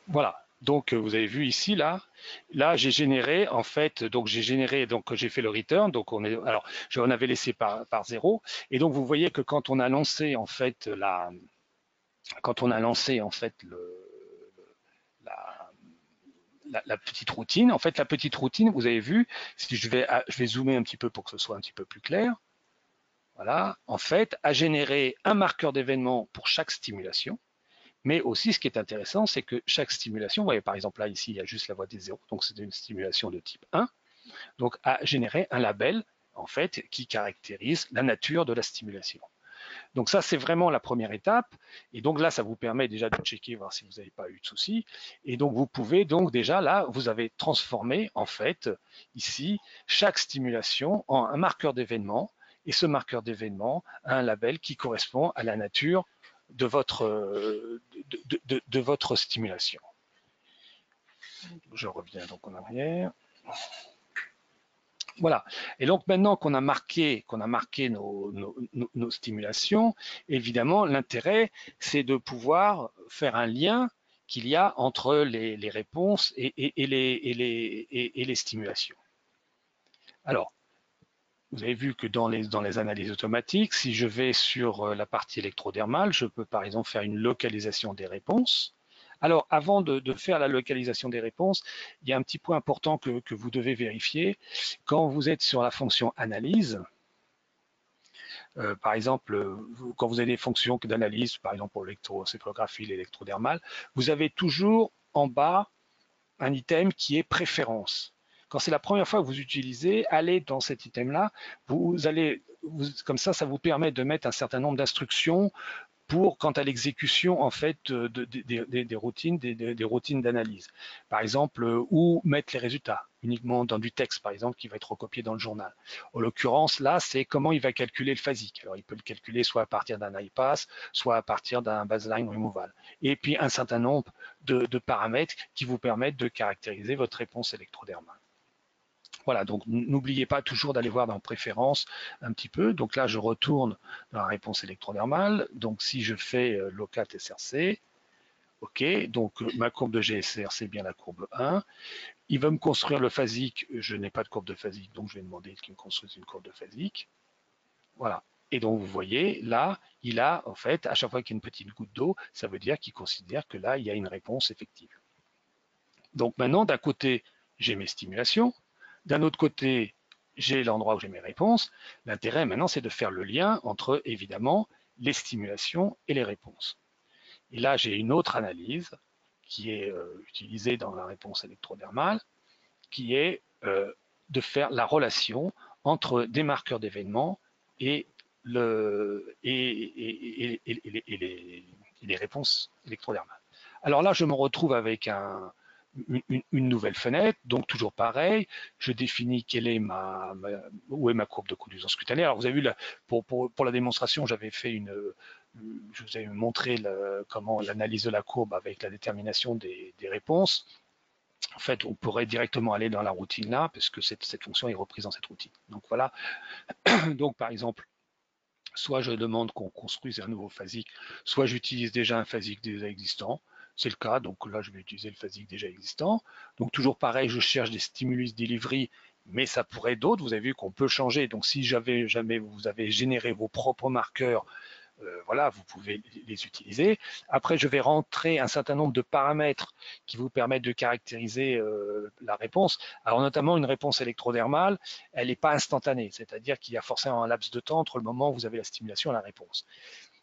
Voilà. Donc vous avez vu ici là j'ai généré en fait donc j'ai fait le return donc on avait laissé par 0 et donc vous voyez que quand on a lancé en fait la, la petite routine en fait la petite routine vous avez vu si je vais zoomer un petit peu pour que ce soit un petit peu plus clair. Voilà, en fait, a généré un marqueur d'événement pour chaque stimulation. Mais aussi, ce qui est intéressant, c'est que chaque stimulation, vous voyez par exemple là, ici, il y a juste la voie des zéros, donc c'est une stimulation de type 1, donc a généré un label, en fait, qui caractérise la nature de la stimulation. Donc ça, c'est vraiment la première étape. Et donc là, ça vous permet déjà de checker, voir si vous n'avez pas eu de soucis. Et donc vous pouvez donc déjà là, vous avez transformé en fait ici chaque stimulation en un marqueur d'événement. Et ce marqueur d'événement a un label qui correspond à la nature de votre stimulation. Je reviens donc en arrière. Voilà. Et donc maintenant qu'on a marqué nos stimulations, évidemment, l'intérêt, c'est de pouvoir faire un lien qu'il y a entre les réponses et les stimulations. Alors, vous avez vu que dans les analyses automatiques, si je vais sur la partie électrodermale, je peux par exemple faire une localisation des réponses. Alors, avant de faire la localisation des réponses, il y a un petit point important que vous devez vérifier. Quand vous êtes sur la fonction analyse, par exemple, quand vous avez des fonctions d'analyse, par exemple pour l'électrocéphalographie, l'électrodermale, vous avez toujours en bas un item qui est préférence. Quand c'est la première fois que vous utilisez, allez dans cet item-là, comme ça vous permet de mettre un certain nombre d'instructions pour quant à l'exécution en fait des routines, des routines d'analyse. Par exemple, où mettre les résultats uniquement dans du texte, par exemple, qui va être recopié dans le journal. En l'occurrence, là, c'est comment il va calculer le phasique. Alors, il peut le calculer soit à partir d'un iPass, soit à partir d'un baseline removal. Et puis, un certain nombre de paramètres qui vous permettent de caractériser votre réponse électrodermale. Voilà, donc n'oubliez pas toujours d'aller voir dans préférences un petit peu. Donc là, je retourne dans la réponse électrodermale. Donc si je fais locat SRC, ok, donc ma courbe de GSR, c'est bien la courbe 1. Il va me construire le phasique, je n'ai pas de courbe de phasique, donc je vais demander qu'il me construise une courbe de phasique. Voilà. Et donc vous voyez, là, il a, en fait, à chaque fois qu'il y a une petite goutte d'eau, ça veut dire qu'il considère que là, il y a une réponse effective. Donc maintenant, d'un côté, j'ai mes stimulations, d'un autre côté, j'ai l'endroit où j'ai mes réponses. L'intérêt maintenant, c'est de faire le lien entre, évidemment, les stimulations et les réponses. Et là, j'ai une autre analyse qui est utilisée dans la réponse électrodermale, qui est de faire la relation entre des marqueurs d'événements et les réponses électrodermales. Alors là, je me retrouve avec une nouvelle fenêtre, donc toujours pareil, je définis où est ma courbe de conduisance cutanée. Alors vous avez vu, là, pour la démonstration, je vous avais montré comment l'analyse de la courbe avec la détermination des réponses. En fait, on pourrait directement aller dans la routine là, parce que cette fonction est reprise dans cette routine. Donc voilà, donc par exemple, soit je demande qu'on construise un nouveau phasique, soit j'utilise déjà un phasique déjà existant. C'est le cas, donc là je vais utiliser le phasique déjà existant. Donc toujours pareil, je cherche des stimulus delivery, mais ça pourrait être d'autres. Vous avez vu qu'on peut changer. Donc si jamais vous avez généré vos propres marqueurs, voilà, vous pouvez les utiliser. Après, je vais rentrer un certain nombre de paramètres qui vous permettent de caractériser la réponse. Alors, notamment, une réponse électrodermale, elle n'est pas instantanée, c'est-à-dire qu'il y a forcément un laps de temps entre le moment où vous avez la stimulation et la réponse.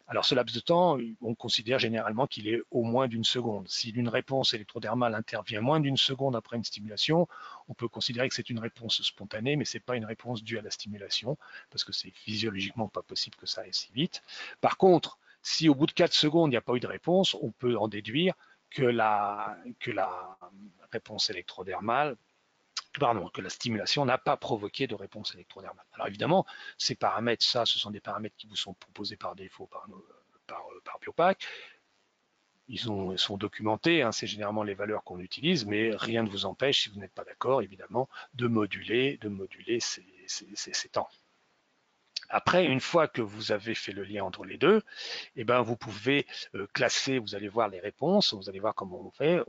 Alors, ce laps de temps, on considère généralement qu'il est au moins d'une seconde. Si une réponse électrodermale intervient moins d'une seconde après une stimulation, on peut considérer que c'est une réponse spontanée, mais ce n'est pas une réponse due à la stimulation, parce que c'est physiologiquement pas possible que ça aille si vite. Par contre, si au bout de 4 secondes, il n'y a pas eu de réponse, on peut en déduire que la réponse électrodermale, que la stimulation n'a pas provoqué de réponse électrodermale. Alors évidemment, ces paramètres, ce sont des paramètres qui vous sont proposés par défaut par Biopac. ils sont documentés, hein, c'est généralement les valeurs qu'on utilise, mais rien ne vous empêche, si vous n'êtes pas d'accord, évidemment, de moduler ces temps. Après, une fois que vous avez fait le lien entre les deux, eh ben, vous pouvez classer, vous allez voir les réponses, vous allez voir comment on fait.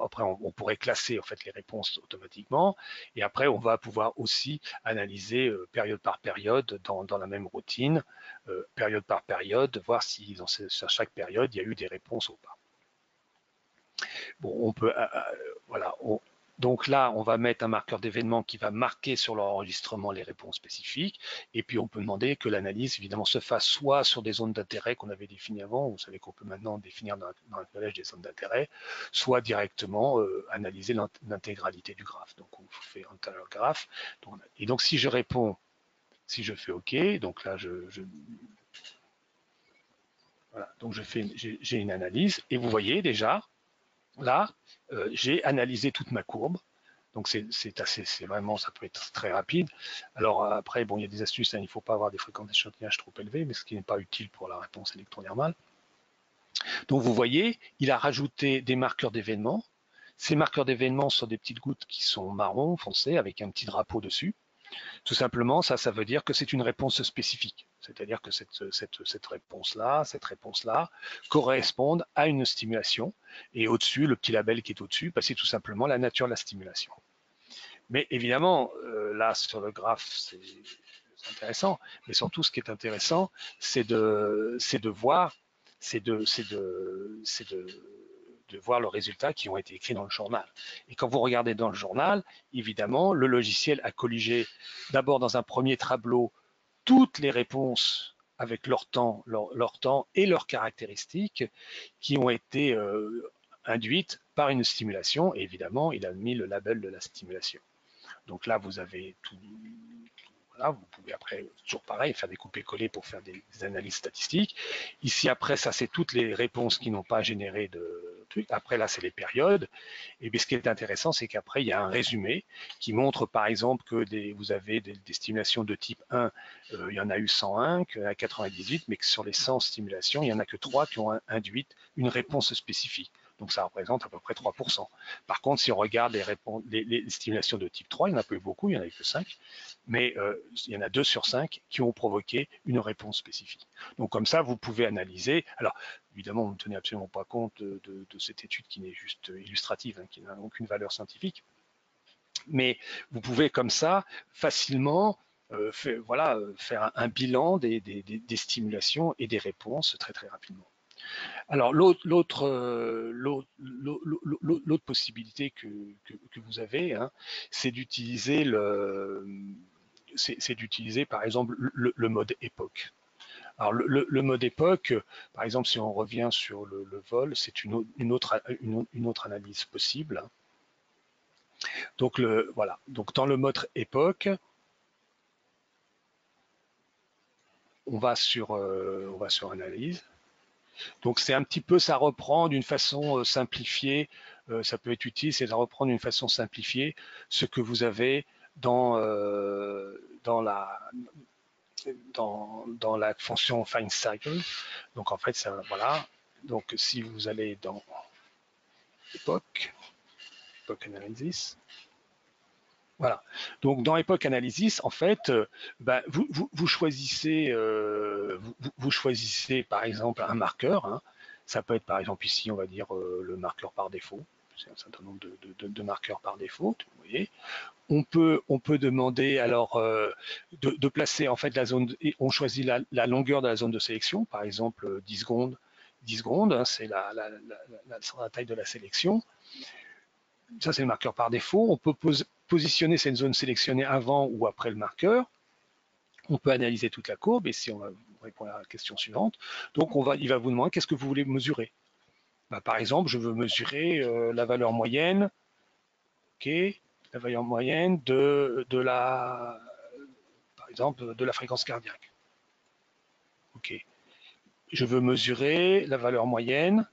Après, on pourrait classer en fait les réponses automatiquement, et après, on va pouvoir aussi analyser période par période dans la même routine, période par période, voir si dans chaque période il y a eu des réponses ou pas. Bon, on peut, voilà. Donc là, on va mettre un marqueur d'événement qui va marquer sur l'enregistrement les réponses spécifiques. Et puis, on peut demander que l'analyse, évidemment, se fasse soit sur des zones d'intérêt qu'on avait définies avant. Vous savez qu'on peut maintenant définir dans le collège des zones d'intérêt, soit directement analyser l'intégralité du graphe. Donc, on fait un graphe. Et donc, si je réponds, si je fais OK, donc là, voilà, donc j'ai une analyse. Et vous voyez déjà, là, j'ai analysé toute ma courbe. Donc c'est vraiment, ça peut être très rapide. Alors après, bon, il y a des astuces, hein, il ne faut pas avoir des fréquences d'échantillage trop élevées, mais ce qui n'est pas utile pour la réponse électrothermale. Donc vous voyez, il a rajouté des marqueurs d'événements. Ces marqueurs d'événements sont des petites gouttes qui sont marron foncé avec un petit drapeau dessus. Tout simplement, ça veut dire que c'est une réponse spécifique. C'est-à-dire que cette réponse-là correspondent à une stimulation. Et au-dessus, le petit label qui est au-dessus, bah, c'est tout simplement la nature de la stimulation. Mais évidemment, là, sur le graphe, c'est intéressant. Mais surtout, ce qui est intéressant, c'est de voir, c'est de voir le résultat qui ont été écrits dans le journal. Et quand vous regardez dans le journal, évidemment, le logiciel a colligé d'abord dans un premier tableau toutes les réponses avec leur temps et leurs caractéristiques qui ont été induites par une stimulation. Et évidemment, il a mis le label de la stimulation. Donc là, vous avez tout. Voilà, vous pouvez après, toujours pareil, faire des coupés-collés pour faire des analyses statistiques. Ici, après, ça, c'est toutes les réponses qui n'ont pas généré de trucs. Après, là, c'est les périodes. Et bien, ce qui est intéressant, c'est qu'après, il y a un résumé qui montre, par exemple, que vous avez des stimulations de type 1, il y en a eu 101, qu'il y en a 98, mais que sur les 100 stimulations, il n'y en a que 3 qui ont induit une réponse spécifique. Donc ça représente à peu près 3%. Par contre, si on regarde les stimulations de type 3, il n'y en a pas eu beaucoup, il n'y en a eu que 5, mais il y en a 2 sur 5 qui ont provoqué une réponse spécifique. Donc comme ça, vous pouvez analyser. Alors, évidemment, vous ne tenez absolument pas compte de cette étude qui n'est juste illustrative, hein, qui n'a aucune valeur scientifique, mais vous pouvez comme ça facilement faire un bilan des stimulations et des réponses très très rapidement. Alors l'autre possibilité que vous avez, hein, c'est d'utiliser par exemple le mode époque. Alors le mode époque, par exemple, si on revient sur le vol, c'est une autre analyse possible. Donc voilà. Donc dans le mode époque, on va sur analyse. Donc c'est un petit peu, ça reprend d'une façon simplifiée, ça peut être utile, c'est de reprendre d'une façon simplifiée ce que vous avez dans la fonction find cycle. Donc en fait, ça, voilà. Donc si vous allez dans époque analysis, voilà. Donc dans Epoch Analysis, en fait, vous choisissez, vous choisissez par exemple un marqueur. Hein. Ça peut être par exemple ici, on va dire le marqueur par défaut. C'est un certain nombre de marqueurs par défaut. Vous voyez. On peut demander alors de placer en fait la zone. On choisit la longueur de la zone de sélection, par exemple 10 secondes. 10 secondes, hein, c'est la taille de la sélection. Ça, c'est le marqueur par défaut. On peut positionner cette zone sélectionnée avant ou après le marqueur. On peut analyser toute la courbe et si on va répondre à la question suivante, donc il va vous demander qu'est-ce que vous voulez mesurer. Par exemple, je veux mesurer la valeur moyenne, la valeur moyenne par exemple, de la fréquence cardiaque. Je veux mesurer la valeur moyenne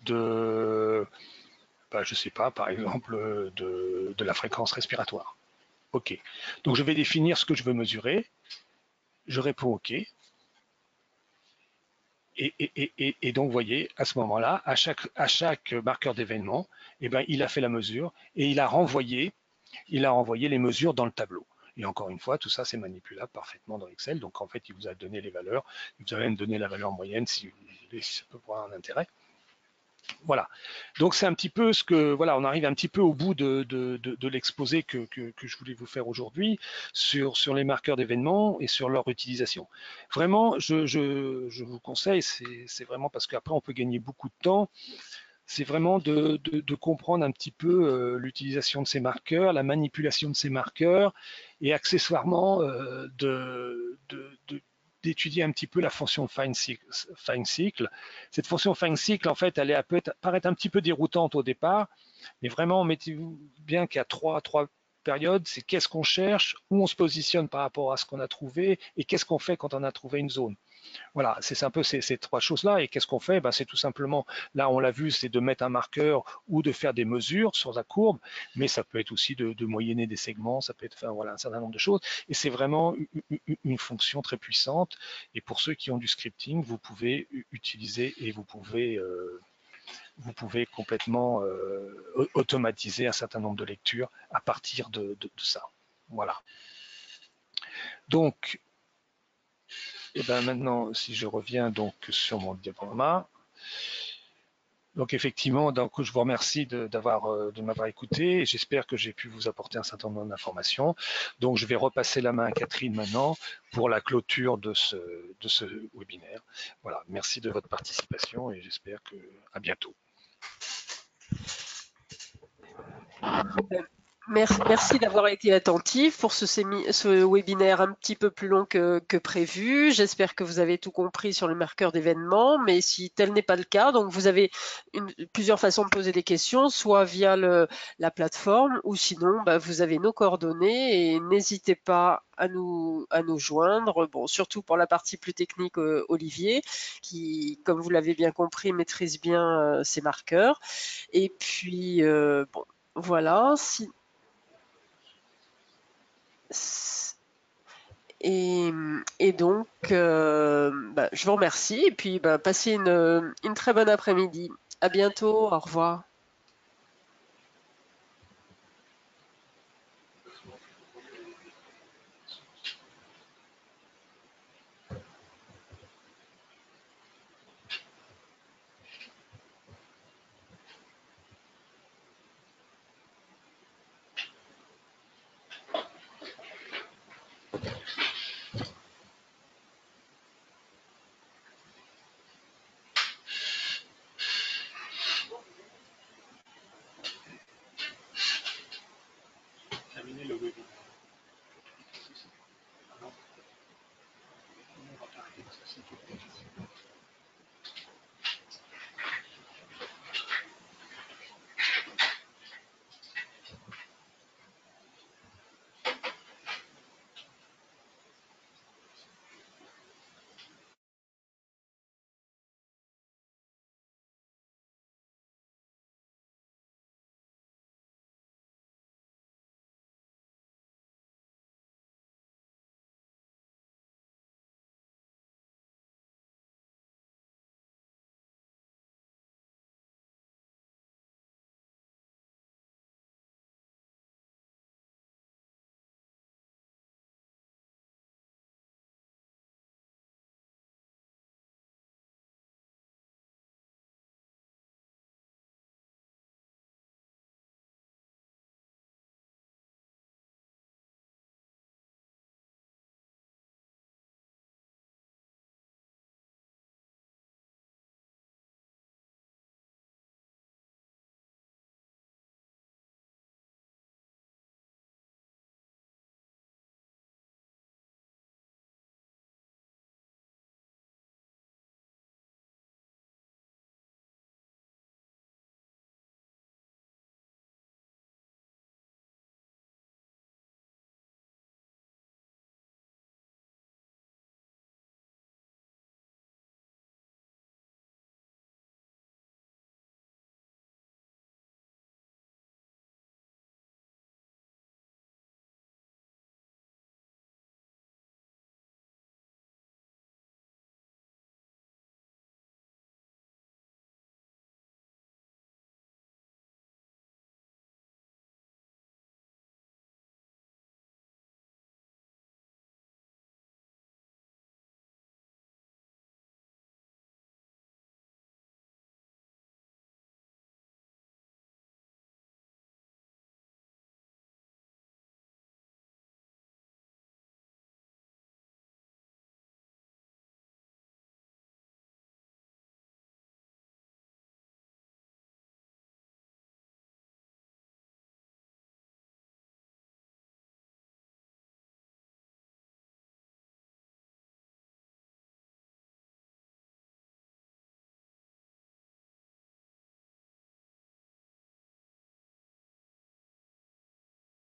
de, je sais pas, par exemple, de la fréquence respiratoire. OK. Donc je vais définir ce que je veux mesurer. je réponds OK. Et donc, vous voyez, à ce moment-là, à chaque marqueur d'événement, eh ben, il a fait la mesure et il a renvoyé les mesures dans le tableau. Et encore une fois, tout ça, c'est manipulable parfaitement dans Excel. Donc, en fait, il vous a donné les valeurs. Il vous a même donné la valeur moyenne si vous voulez, si ça peut avoir un intérêt. Voilà. Donc c'est un petit peu ce que voilà, on arrive un petit peu au bout de l'exposé que je voulais vous faire aujourd'hui sur les marqueurs d'événements et sur leur utilisation. Vraiment, je vous conseille, c'est vraiment parce qu'après on peut gagner beaucoup de temps. C'est vraiment de comprendre un petit peu l'utilisation de ces marqueurs, la manipulation de ces marqueurs et accessoirement d'étudier un petit peu la fonction fine cycle. Cette fonction fine cycle, en fait, elle peut paraître un petit peu déroutante au départ, mais vraiment, mettez-vous bien qu'il y a trois périodes, c'est qu'est-ce qu'on cherche, où on se positionne par rapport à ce qu'on a trouvé, et qu'est-ce qu'on fait quand on a trouvé une zone. Voilà, c'est un peu ces trois choses-là. Et qu'est-ce qu'on fait? Ben, c'est tout simplement, là on l'a vu, c'est de mettre un marqueur ou de faire des mesures sur la courbe, mais ça peut être aussi de moyenner des segments, ça peut être enfin, voilà, un certain nombre de choses. Et c'est vraiment une fonction très puissante. Et pour ceux qui ont du scripting, vous pouvez utiliser et vous pouvez complètement automatiser un certain nombre de lectures à partir de ça. Voilà. Donc, et ben maintenant, si je reviens donc sur mon diaporama, donc effectivement, donc, je vous remercie de m'avoir écouté. J'espère que j'ai pu vous apporter un certain nombre d'informations. Donc je vais repasser la main à Catherine maintenant pour la clôture de ce webinaire. Voilà, merci de votre participation et j'espère que à bientôt. Merci d'avoir été attentif pour ce webinaire un petit peu plus long que prévu. J'espère que vous avez tout compris sur le marqueur d'événements, mais si tel n'est pas le cas, donc vous avez plusieurs façons de poser des questions, soit via la plateforme, ou sinon bah, vous avez nos coordonnées et n'hésitez pas à nous joindre. Bon, surtout pour la partie plus technique, Olivier, qui, comme vous l'avez bien compris, maîtrise bien ces marqueurs. Et puis, bon, voilà. Et donc, bah, je vous remercie et puis bah, passez une très bonne après-midi. À bientôt, au revoir.